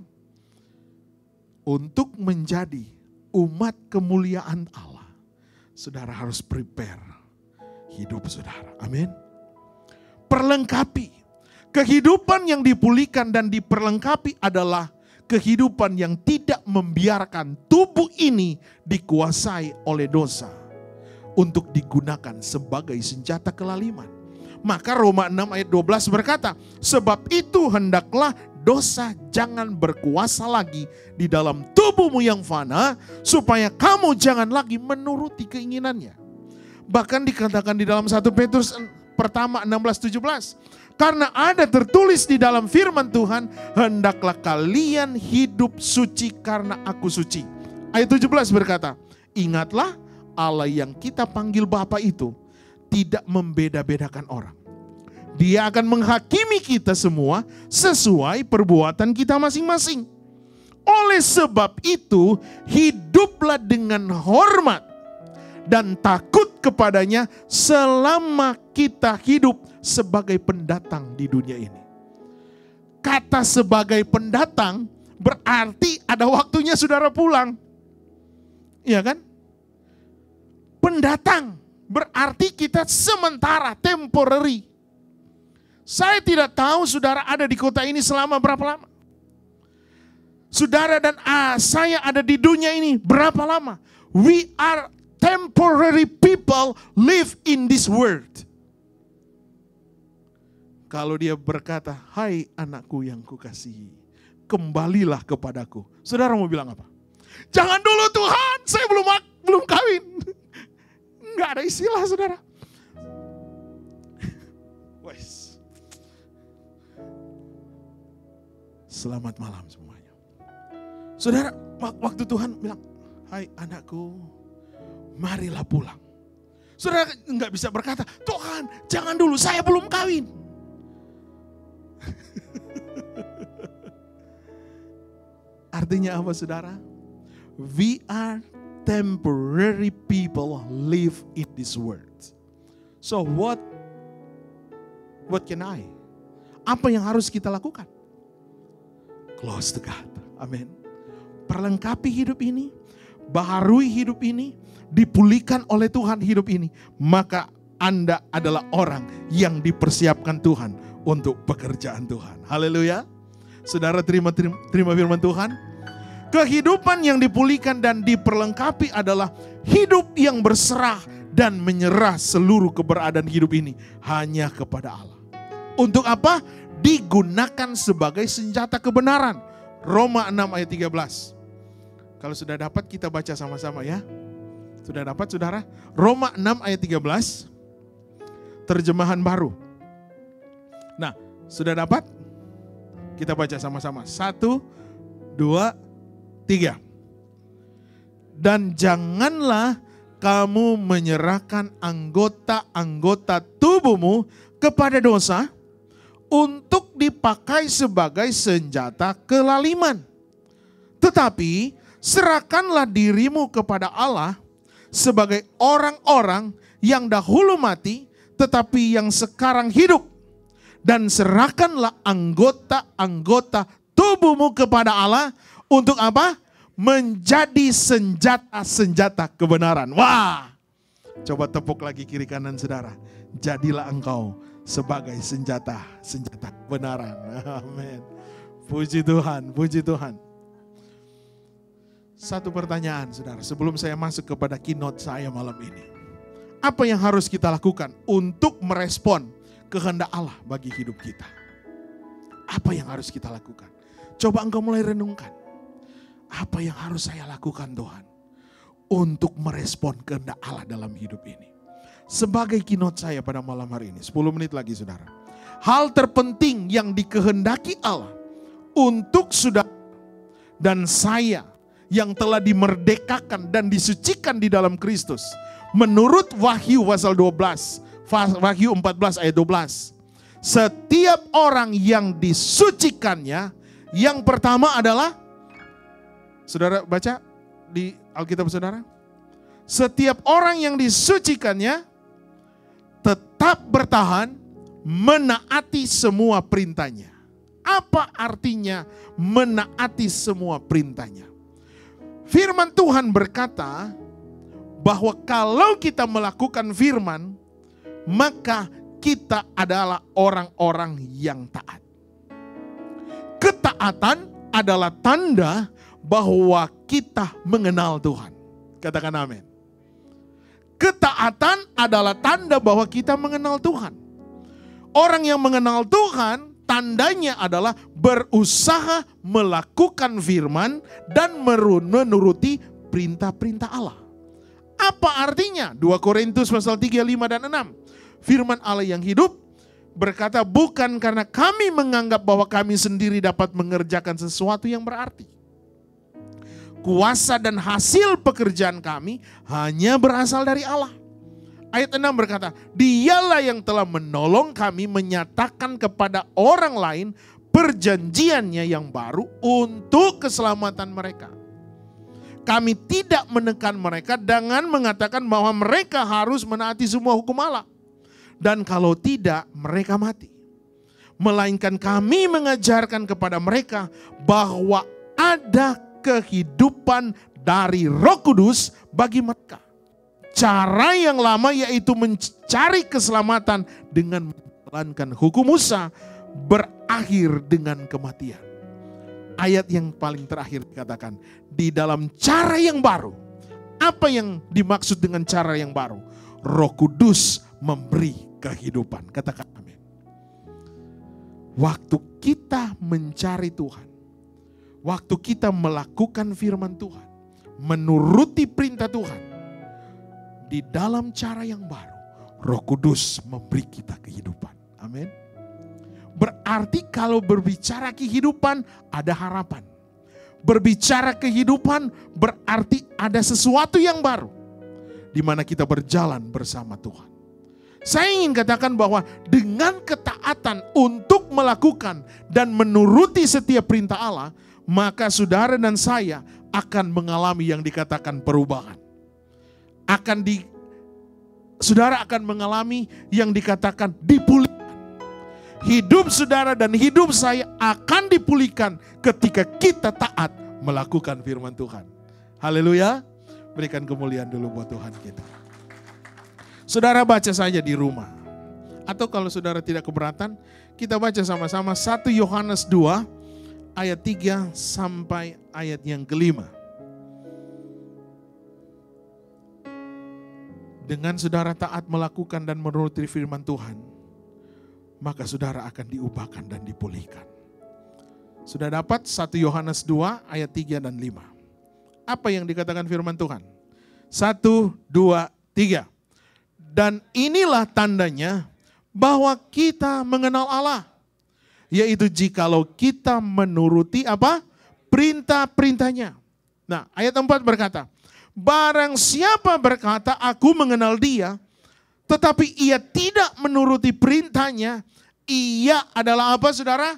Untuk menjadi umat kemuliaan Allah. Saudara harus prepare hidup saudara. Amin. Perlengkapi. Kehidupan yang dipulihkan dan diperlengkapi adalah kehidupan yang tidak membiarkan tubuh ini dikuasai oleh dosa untuk digunakan sebagai senjata kelaliman. Maka Roma 6 ayat 12 berkata, sebab itu hendaklah dosa jangan berkuasa lagi di dalam tubuhmu yang fana, supaya kamu jangan lagi menuruti keinginannya. Bahkan dikatakan di dalam 1 Petrus pertama 16-17, Karena ada tertulis di dalam firman Tuhan, hendaklah kalian hidup suci karena aku suci. Ayat 17 berkata, ingatlah Allah yang kita panggil Bapa itu tidak membeda-bedakan orang. Dia akan menghakimi kita semua sesuai perbuatan kita masing-masing. Oleh sebab itu, hiduplah dengan hormat dan takut kepadanya selama kita hidup sebagai pendatang di dunia ini. Kata sebagai pendatang berarti ada waktunya saudara pulang. Iya kan? Pendatang berarti kita sementara, temporary. Saya tidak tahu saudara ada di kota ini selama berapa lama. Saudara dan saya ada di dunia ini berapa lama. We are temporary people live in this world. Kalau dia berkata, hai anakku yang kukasihi, kembalilah kepadaku. Saudara mau bilang apa? Jangan dulu Tuhan, saya belum kawin. Enggak ada istilah saudara. Wes. Selamat malam semuanya. Saudara, waktu Tuhan bilang, hai anakku, marilah pulang. Saudara enggak bisa berkata, Tuhan jangan dulu, saya belum kawin. Artinya apa saudara? We are temporary people live in this world. So what can I? Apa yang harus kita lakukan? Close to God. Amin. Perlengkapi hidup ini, baharui hidup ini, dipulihkan oleh Tuhan hidup ini. Maka Anda adalah orang yang dipersiapkan Tuhan untuk pekerjaan Tuhan. Haleluya. Saudara terima firman Tuhan. Kehidupan yang dipulihkan dan diperlengkapi adalah hidup yang berserah dan menyerah seluruh keberadaan hidup ini hanya kepada Allah. Untuk apa? Digunakan sebagai senjata kebenaran. Roma 6 ayat 13. Kalau sudah dapat kita baca sama-sama ya. Sudah dapat saudara? Roma 6 ayat 13. Terjemahan baru. Nah, sudah dapat? Kita baca sama-sama. 1, 2, 3. Dan janganlah kamu menyerahkan anggota-anggota tubuhmu kepada dosa untuk dipakai sebagai senjata kelaliman. Tetapi serahkanlah dirimu kepada Allah sebagai orang-orang yang dahulu mati tetapi yang sekarang hidup. Dan serahkanlah anggota-anggota tubuhmu kepada Allah untuk apa? Menjadi senjata-senjata kebenaran. Wah, coba tepuk lagi kiri kanan saudara. Jadilah engkau sebagai senjata-senjata kebenaran. Amin. Puji Tuhan, puji Tuhan. Satu pertanyaan saudara, sebelum saya masuk kepada keynote saya malam ini. Apa yang harus kita lakukan untuk merespon kehendak Allah bagi hidup kita? Apa yang harus kita lakukan? Coba engkau mulai renungkan. Apa yang harus saya lakukan Tuhan untuk merespon kehendak Allah dalam hidup ini? Sebagai keynote saya pada malam hari ini, 10 menit lagi saudara. Hal terpenting yang dikehendaki Allah untuk saudara dan saya yang telah dimerdekakan dan disucikan di dalam Kristus. Menurut Wahyu pasal 12, Wahyu 14 ayat 12. Setiap orang yang disucikannya, yang pertama adalah, saudara baca di Alkitab saudara. Setiap orang yang disucikannya tetap bertahan menaati semua perintahnya. Apa artinya menaati semua perintahnya? Firman Tuhan berkata bahwa kalau kita melakukan firman, maka kita adalah orang-orang yang taat. Ketaatan adalah tanda bahwa kita mengenal Tuhan. Katakan amin. Ketaatan adalah tanda bahwa kita mengenal Tuhan. Orang yang mengenal Tuhan, tandanya adalah berusaha melakukan firman dan menuruti perintah-perintah Allah. Apa artinya? 2 Korintus pasal 3, 5 dan 6. Firman Allah yang hidup berkata, bukan karena kami menganggap bahwa kami sendiri dapat mengerjakan sesuatu yang berarti. Kuasa dan hasil pekerjaan kami hanya berasal dari Allah. Ayat 6 berkata, Dialah yang telah menolong kami menyatakan kepada orang lain perjanjiannya yang baru untuk keselamatan mereka. Kami tidak menekan mereka dengan mengatakan bahwa mereka harus menaati semua hukum Allah. Dan kalau tidak, mereka mati. Melainkan kami mengajarkan kepada mereka bahwa ada kehidupan dari Roh Kudus bagi mereka. Cara yang lama yaitu mencari keselamatan dengan menjalankan hukum Musa berakhir dengan kematian. Ayat yang paling terakhir dikatakan, di dalam cara yang baru. Apa yang dimaksud dengan cara yang baru? Roh Kudus memberi kehidupan. Katakan amin. Waktu kita mencari Tuhan, waktu kita melakukan firman Tuhan, menuruti perintah Tuhan, di dalam cara yang baru, Roh Kudus memberi kita kehidupan. Amin. Berarti kalau berbicara kehidupan, ada harapan. Berbicara kehidupan berarti ada sesuatu yang baru, di mana kita berjalan bersama Tuhan. Saya ingin katakan bahwa dengan ketaatan untuk melakukan dan menuruti setiap perintah Allah, maka saudara dan saya akan mengalami yang dikatakan perubahan. Saudara akan mengalami yang dikatakan dipulihkan. Hidup saudara dan hidup saya akan dipulihkan ketika kita taat melakukan firman Tuhan. Haleluya. Berikan kemuliaan dulu buat Tuhan kita. Saudara baca saja di rumah. Atau kalau saudara tidak keberatan, kita baca sama-sama 1 Yohanes 2 ayat 3 sampai ayat yang kelima. Dengan saudara taat melakukan dan menuruti firman Tuhan, maka saudara akan diubahkan dan dipulihkan. Sudah dapat 1 Yohanes 2 ayat 3 dan 5. Apa yang dikatakan firman Tuhan? 1, 2, 3. Dan inilah tandanya bahwa kita mengenal Allah, yaitu jikalau kita menuruti apa? Perintah-perintahnya. Nah, ayat 4 berkata, barang siapa berkata aku mengenal dia, tetapi ia tidak menuruti perintahnya, ia adalah apa saudara?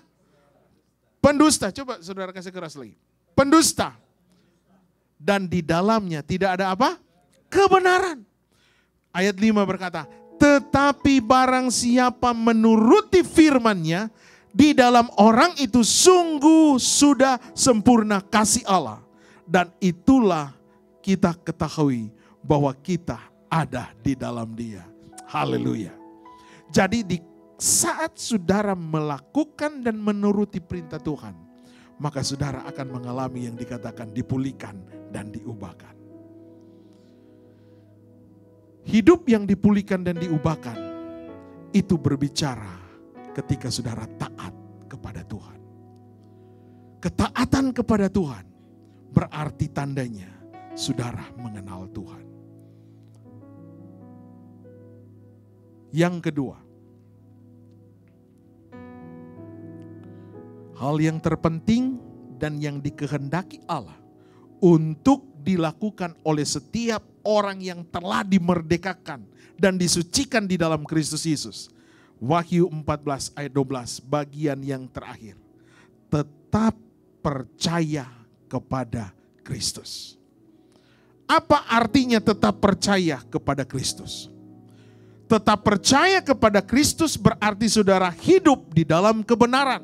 Pendusta. Coba saudara kasih keras lagi. Pendusta. Dan di dalamnya tidak ada apa? Kebenaran. Ayat 5 berkata, tetapi barang siapa menuruti firman-Nya, di dalam orang itu sungguh sudah sempurna kasih Allah. Dan itulah kita ketahui bahwa kita ada di dalam Dia. Haleluya. Jadi di saat saudara melakukan dan menuruti perintah Tuhan, maka saudara akan mengalami yang dikatakan dipulihkan dan diubahkan. Hidup yang dipulihkan dan diubahkan itu berbicara ketika saudara taat kepada Tuhan. Ketaatan kepada Tuhan berarti tandanya saudara mengenal Tuhan. Yang kedua, hal yang terpenting dan yang dikehendaki Allah untuk dilakukan oleh setiap orang yang telah dimerdekakan dan disucikan di dalam Kristus Yesus. Wahyu 14 ayat 12 bagian yang terakhir. Tetap percaya kepada Kristus. Apa artinya tetap percaya kepada Kristus? Tetap percaya kepada Kristus berarti saudara hidup di dalam kebenaran.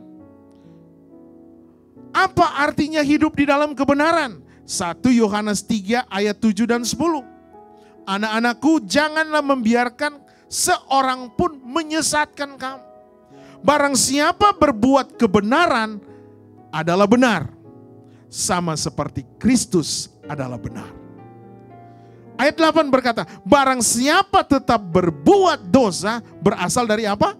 Apa artinya hidup di dalam kebenaran? 1 Yohanes 3 ayat 7 dan 10. Anak-anakku, janganlah membiarkan seorang pun menyesatkan kamu. Barang siapa berbuat kebenaran adalah benar, sama seperti Kristus adalah benar. Ayat 8 berkata, barang siapa tetap berbuat dosa berasal dari apa?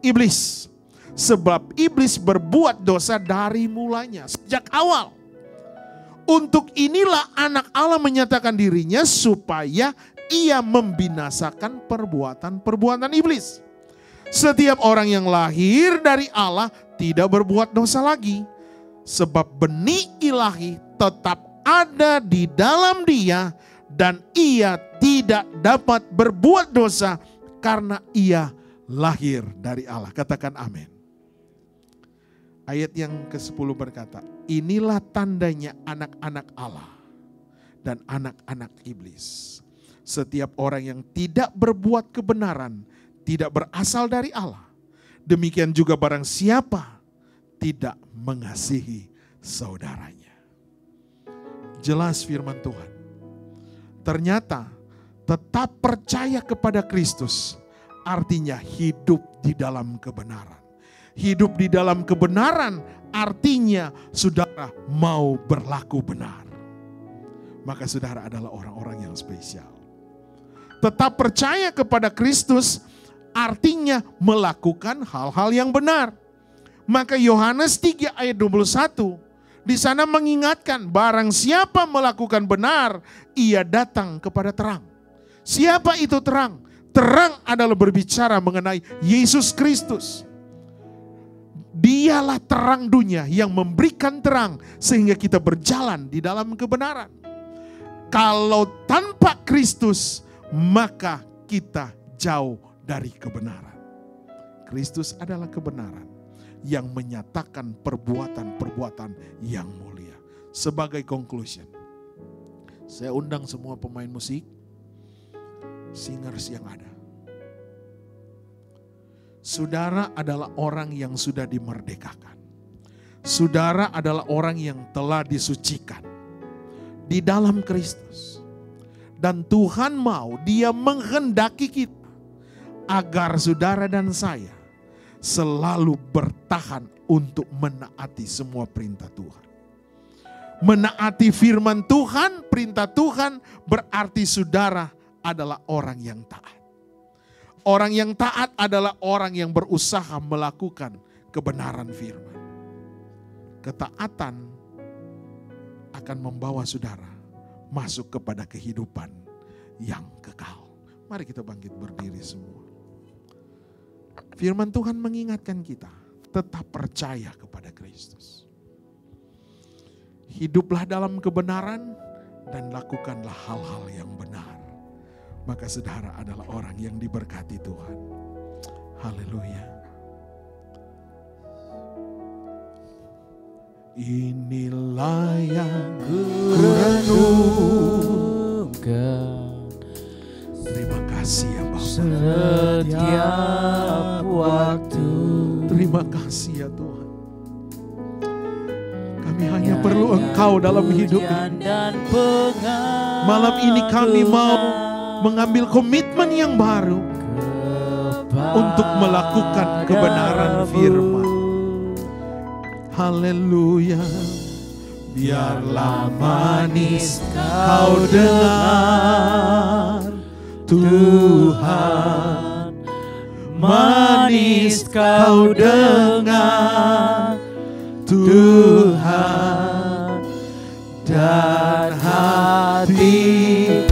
Iblis. Sebab iblis berbuat dosa dari mulanya, sejak awal. Untuk inilah anak Allah menyatakan dirinya supaya ia membinasakan perbuatan-perbuatan iblis. Setiap orang yang lahir dari Allah tidak berbuat dosa lagi. Sebab benih ilahi tetap ada di dalam dia dan ia tidak dapat berbuat dosa karena ia lahir dari Allah. Katakan amin. Ayat yang ke-10 berkata, inilah tandanya anak-anak Allah dan anak-anak iblis. Setiap orang yang tidak berbuat kebenaran tidak berasal dari Allah. Demikian juga barang siapa tidak mengasihi saudaranya. Jelas firman Tuhan. Ternyata tetap percaya kepada Kristus artinya hidup di dalam kebenaran. Hidup di dalam kebenaran artinya saudara mau berlaku benar. Maka saudara adalah orang-orang yang spesial. Tetap percaya kepada Kristus artinya melakukan hal-hal yang benar. Maka Yohanes 3 ayat 21 di sana mengingatkan barang siapa melakukan benar ia datang kepada terang. Siapa itu terang? Terang adalah berbicara mengenai Yesus Kristus. Dialah terang dunia yang memberikan terang sehingga kita berjalan di dalam kebenaran. Kalau tanpa Kristus maka kita jauh dari kebenaran. Kristus adalah kebenaran yang menyatakan perbuatan-perbuatan yang mulia. Sebagai conclusion, saya undang semua pemain musik, singers yang ada. Saudara adalah orang yang sudah dimerdekakan. Saudara adalah orang yang telah disucikan di dalam Kristus. Dan Tuhan mau, Dia menghendaki kita agar saudara dan saya selalu bertahan untuk menaati semua perintah Tuhan. Menaati firman Tuhan, perintah Tuhan berarti saudara adalah orang yang taat. Orang yang taat adalah orang yang berusaha melakukan kebenaran firman. Ketaatan akan membawa saudara masuk kepada kehidupan yang kekal. Mari kita bangkit berdiri semua. Firman Tuhan mengingatkan kita, tetap percaya kepada Kristus. Hiduplah dalam kebenaran dan lakukanlah hal-hal yang benar. Maka saudara adalah orang yang diberkati Tuhan. Haleluya. Inilah yang kurenungkan. Terima kasih ya Bapa. Setiap waktu. Terima kasih ya Tuhan. Kami hanya perlu Engkau dalam hidup ini. Malam ini kami mau mengambil komitmen yang baru untuk melakukan kebenaran firman. Haleluya. Biarlah manis kau dengar Tuhan, manis kau dengar Tuhan, dan hatiku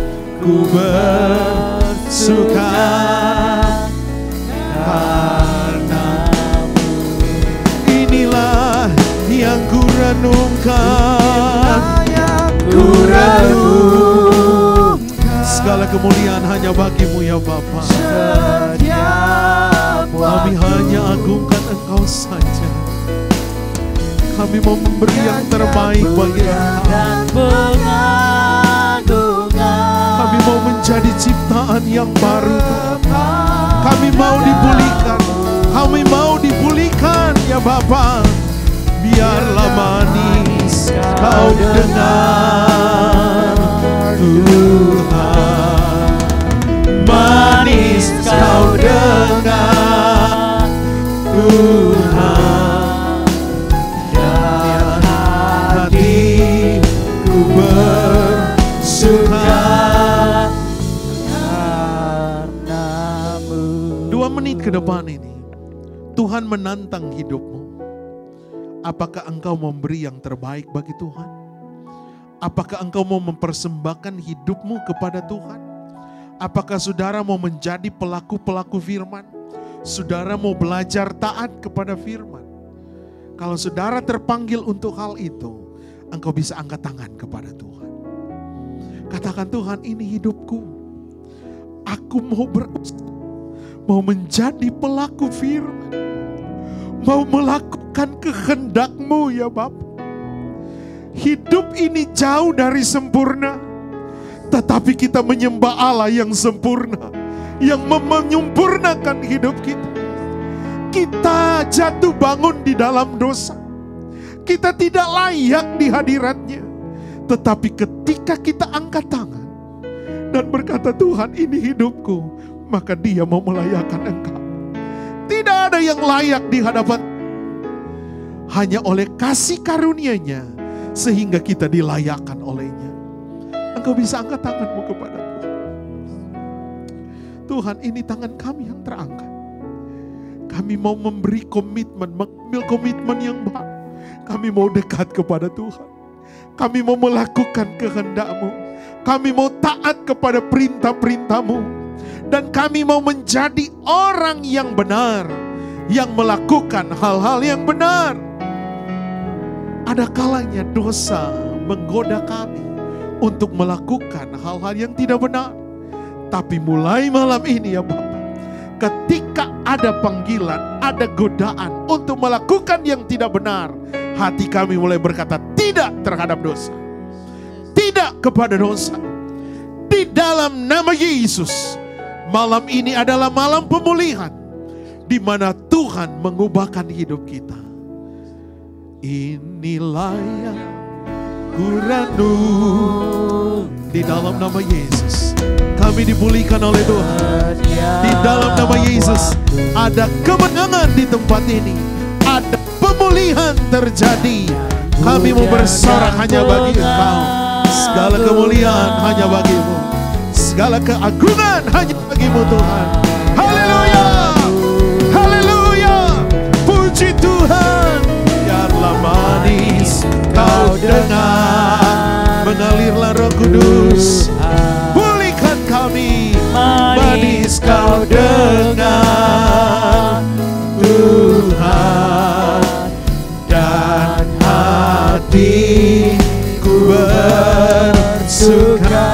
bersuka karena-Mu. Inilah yang kurenungkan, segala kemuliaan hanya bagi-Mu ya Bapa. Kami hanya agungkan Engkau saja. Kami mau memberi yang terbaik bagi Engkau. Kami mau menjadi ciptaan yang baru. Kami mau dipulihkan. Kami mau dipulihkan ya Bapa. Biarlah manis kau dengar Tuhan, manis kau dengar Tuhan, dan hatiku bersuka karena-Mu. 2 menit ke depan ini Tuhan menantang hidupmu. Apakah engkau memberi yang terbaik bagi Tuhan? Apakah engkau mau mempersembahkan hidupmu kepada Tuhan? Apakah saudara mau menjadi pelaku-pelaku firman? saudara mau belajar taat kepada firman. Kalau saudara terpanggil untuk hal itu, engkau bisa angkat tangan kepada Tuhan. Katakan, Tuhan, ini hidupku. Aku mau berusaha, mau menjadi pelaku firman, mau melakukan kehendak-Mu ya Bapa. Hidup ini jauh dari sempurna, tetapi kita menyembah Allah yang sempurna, yang menyempurnakan hidup kita. Kita jatuh bangun di dalam dosa, kita tidak layak di hadirat-Nya. Tetapi ketika kita angkat tangan dan berkata, Tuhan, ini hidupku, maka Dia mau melayakkan engkau. Tidak ada yang layak di hadapan, hanya oleh kasih karunia-Nya sehingga kita dilayakkan oleh-Nya. Engkau bisa angkat tanganmu kepada Tuhan. Tuhan, ini tangan kami yang terangkat. Kami mau memberi komitmen yang baru. Kami mau dekat kepada Tuhan. Kami mau melakukan kehendak-Mu. Kami mau taat kepada perintah-perintah-Mu. Dan kami mau menjadi orang yang benar, yang melakukan hal-hal yang benar. Ada kalanya dosa menggoda kami untuk melakukan hal-hal yang tidak benar. Tapi mulai malam ini ya Bapak, ketika ada panggilan, ada godaan untuk melakukan yang tidak benar, hati kami mulai berkata tidak terhadap dosa. Tidak kepada dosa. Di dalam nama Yesus, malam ini adalah malam pemulihan, di mana Tuhan mengubahkan hidup kita. Inilah yang kurenung. Di dalam nama Yesus kami dipulihkan oleh Tuhan. Di dalam nama Yesus ada kemenangan di tempat ini, ada pemulihan terjadi. Kami mau bersorak hanya bagi Engkau. Segala kemuliaan hanya bagi-Mu, segala keagungan hanya bagi-Mu Tuhan. Haleluya, haleluya, puji Tuhan. Biarlah manis Kau dengar, mengalirlah Roh Kudus, pulihkan kami. Manis Kau dengar Tuhan, dan hatiku bersuka.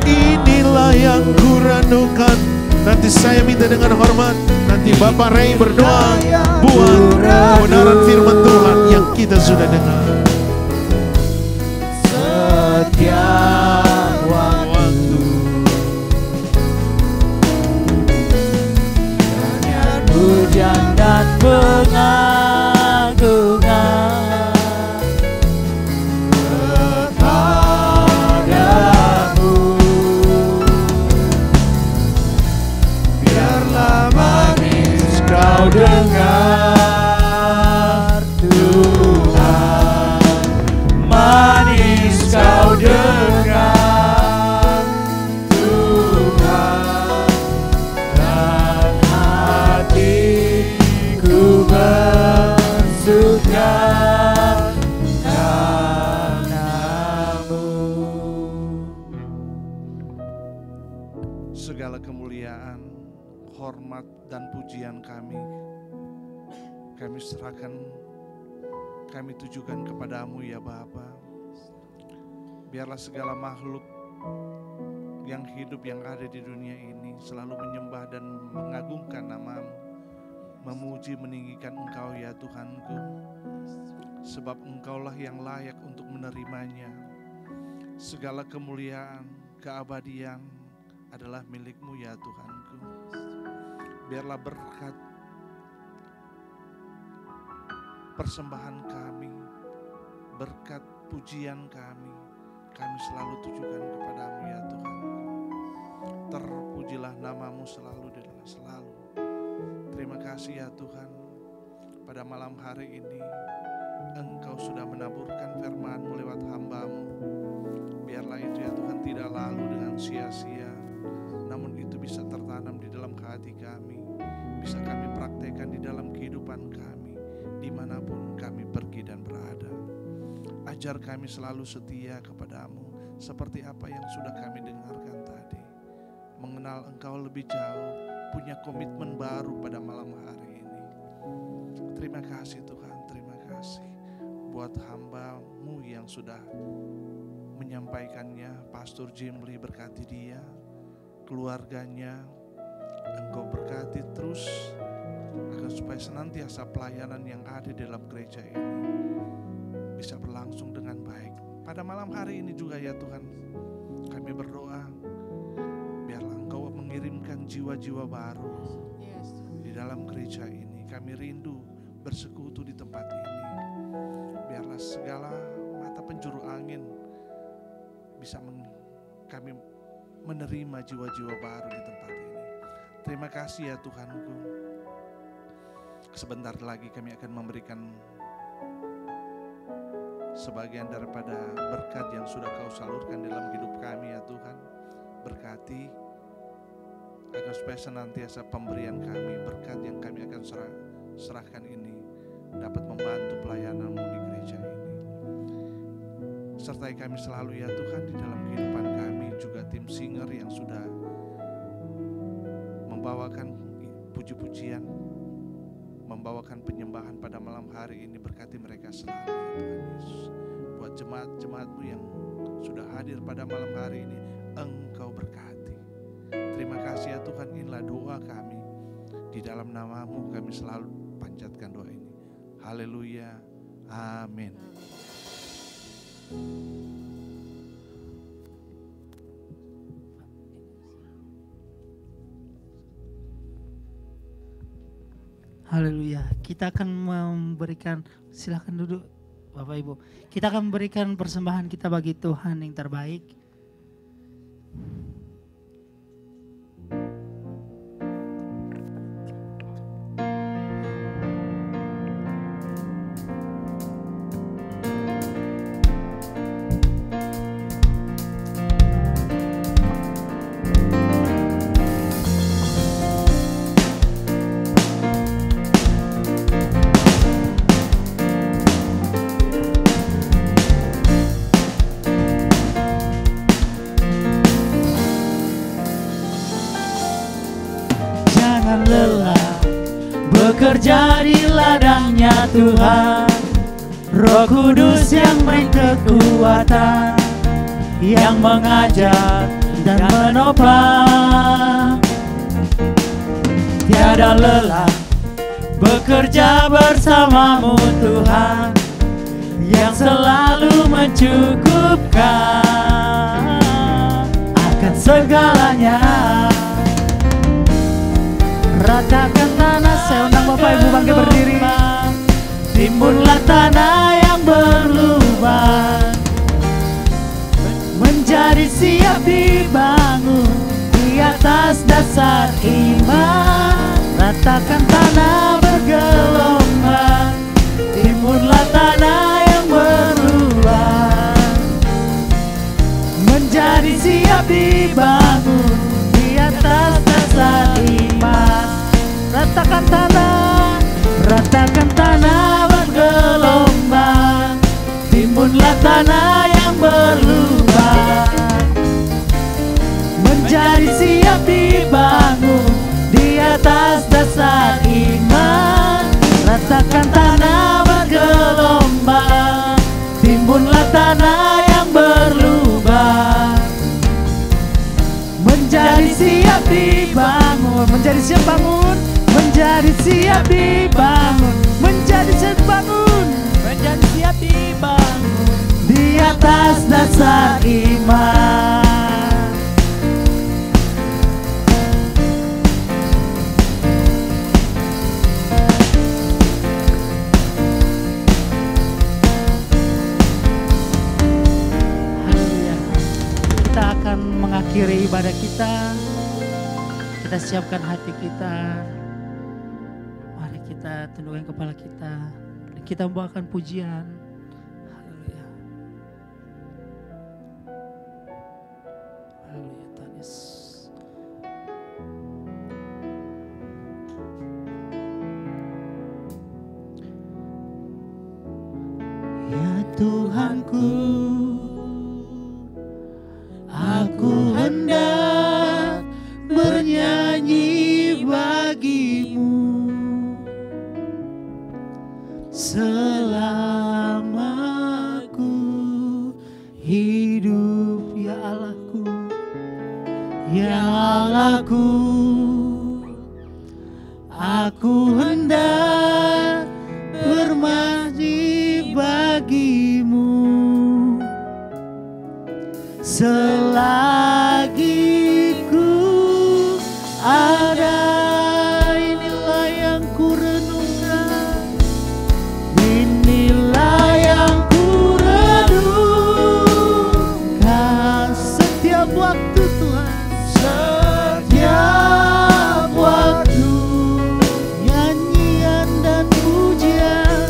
Inilah yang kurenungkan. Nanti saya minta dengan hormat, nanti Bapak Ray berdoa buat kebenaran firman Tuhan yang kita sudah dengar. Setiap waktu dengan pujian dan pengagungan kepadamu, biarlah manis Kau dengar Tuhan, manis Kau dengar Tuhan, dan hatiku bersuka karena-Mu. Segala kemuliaan, hormat dan pujian kami serahkan, kami tujukan kepadamu ya Bapa. Biarlah segala makhluk yang hidup yang ada di dunia ini selalu menyembah dan mengagungkan nama-Mu, memuji meninggikan Engkau ya Tuhanku, sebab Engkaulah yang layak untuk menerimanya. Segala kemuliaan, keabadian adalah milik-Mu ya Tuhanku. Biarlah berkat persembahan kami, berkat pujian kami selalu tujukan kepadamu ya Tuhan. Terpujilah nama-Mu selalu. Terima kasih ya Tuhan, pada malam hari ini Engkau sudah menaburkan firman-Mu lewat hamba-Mu. Biarlah itu ya Tuhan tidak lalu dengan sia-sia, namun itu bisa tertanam di dalam hati kami, bisa kami praktekkan di dalam kehidupan kami, dimanapun kami pergi dan berada. Ajar kami selalu setia kepadamu, seperti apa yang sudah kami dengarkan tadi. mengenal Engkau lebih jauh, punya komitmen baru pada malam hari ini. Terima kasih Tuhan, terima kasih buat hamba-Mu yang sudah menyampaikannya. Pastor Jimli, berkati dia, keluarganya. Engkau berkati terus agar supaya senantiasa pelayanan yang ada di dalam gereja ini bisa berlangsung dengan baik. Pada malam hari ini juga ya Tuhan, kami berdoa biarlah Engkau mengirimkan jiwa-jiwa baru di dalam gereja ini. Kami rindu bersekutu di tempat ini. Biarlah segala mata penjuru angin bisa kami menerima jiwa-jiwa baru di tempat ini. Terima kasih ya Tuhanku. Sebentar lagi kami akan memberikan sebagian daripada berkat yang sudah Kau salurkan dalam hidup kami ya Tuhan. Berkati agar supaya senantiasa pemberian kami, berkat yang kami akan serahkan ini dapat membantu pelayanan-Mu di gereja ini. Sertai kami selalu ya Tuhan di dalam kehidupan kami, juga tim singer yang sudah membawakan puji-pujian, membawakan penyembahan pada malam hari ini. Berkati mereka selalu ya Tuhan Yesus. Buat jemaat-jemaat-Mu yang sudah hadir pada malam hari ini, Engkau berkati. Terima kasih ya Tuhan, inilah doa kami. Di dalam nama-Mu kami selalu panjatkan doa ini. Haleluya, amin. Haleluya. Kita akan memberikan, silakan duduk Bapak Ibu. Kita akan memberikan persembahan kita bagi Tuhan yang terbaik. Bekerja di ladangnya Tuhan, Roh Kudus yang beri kekuatan, yang mengajar dan menopang. Tiada lelah bekerja bersama-Mu Tuhan, yang selalu mencukupkan akan segalanya. Ratakan tanah, saya undang Bapak Ibu bangkit berdiri. Timbunlah tanah yang berlubang, menjadi siap dibangun di atas dasar iman. Ratakan tanah bergelombang, timbunlah tanah yang berlubang, menjadi siap dibangun di atas dasar iman. Ratakan tanah bergelombang, timbunlah tanah yang berlubang, menjadi siap dibangun di atas dasar iman. Ratakan tanah bergelombang, timbunlah tanah yang berlubang, menjadi siap dibangun, menjadi siap bangun, menjadi siap dibangun, menjadi siap bangun, menjadi siap dibangun di atas dasar iman. Haleluya. Kita akan mengakhiri ibadah kita. Kita siapkan hati kita. Mari kita tundukkan kepala kita. Kita membawakan pujian. Haleluya. Haleluya Tuhan Yesus. Ya Tuhanku, aku hendak selama ku hidup, ya Allahku, ya Allahku. Aku hendak bermajid bagimu selagi ku ada. Inilah yang ku renungkan, inilah yang ku renungkan setiap waktu Tuhan, setiap waktu. Nyanyian dan pujian,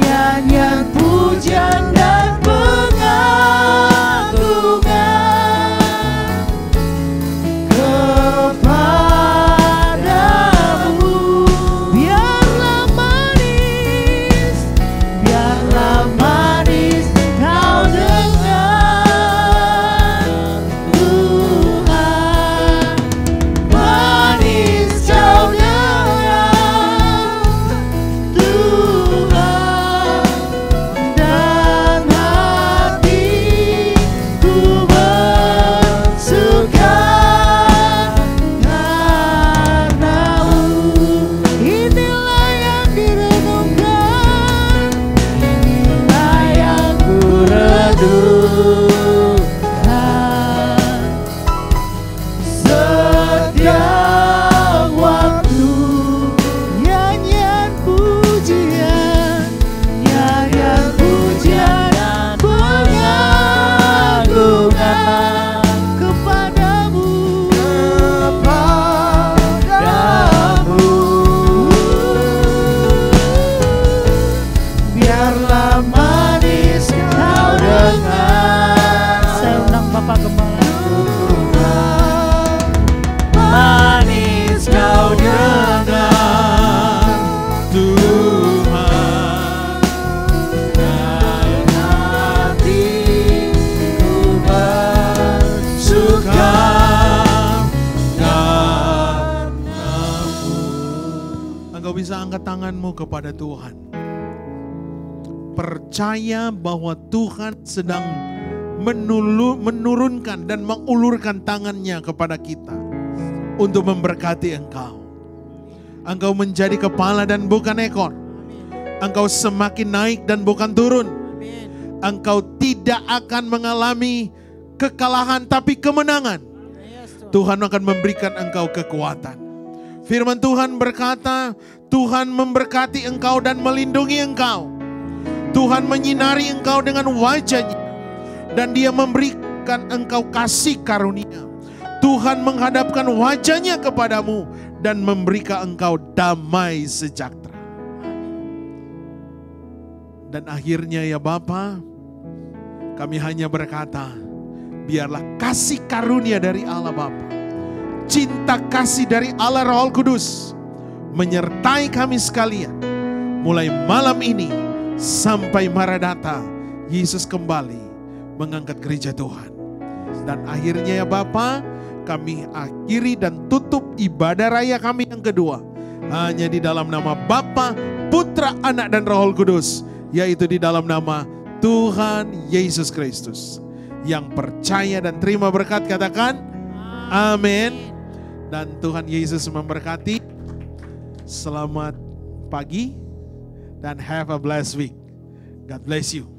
nyanyian pujian dan pengagungan kepadamu. Biarlah manis, biarlah manis kau dengar Tuhan, manis kau dengar Tuhan, dan hatiku bersuka karenamu. Inilah yang direnungkan, inilah yang ku renungkan setiap waktu. Nyanyian pujian, nyanyian pujian dan pengagungan kepadamu, kepadamu. Biarlah manis kau dengar. Saya undang Bapak Gembala. Manis kau dengar Tuhan, dan hatiku bersuka karenamu. Engkau bisa angkat tanganmu kepada Tuhan. Percaya bahwa Tuhan sedang menurunkan dan mengulurkan tangannya kepada kita untuk memberkati engkau. Engkau menjadi kepala dan bukan ekor. Engkau semakin naik dan bukan turun. Engkau tidak akan mengalami kekalahan tapi kemenangan. Tuhan akan memberikan engkau kekuatan. Firman Tuhan berkata, Tuhan memberkati engkau dan melindungi engkau. Tuhan menyinari engkau dengan wajah-Nya dan Dia memberikan engkau kasih karunia. Tuhan menghadapkan wajah-Nya kepadamu dan memberikan engkau damai sejahtera. Dan akhirnya ya Bapa, kami hanya berkata, biarlah kasih karunia dari Allah Bapa, cinta kasih dari Allah Roh Kudus menyertai kami sekalian mulai malam ini sampai Maranatha Yesus kembali mengangkat gereja Tuhan. Dan akhirnya ya Bapa, kami akhiri dan tutup ibadah raya kami yang kedua hanya di dalam nama Bapa, Putra, Anak dan Roh Kudus, yaitu di dalam nama Tuhan Yesus Kristus. Yang percaya dan terima berkat katakan amin. Dan Tuhan Yesus memberkati. Selamat pagi dan have a blessed week. God bless you.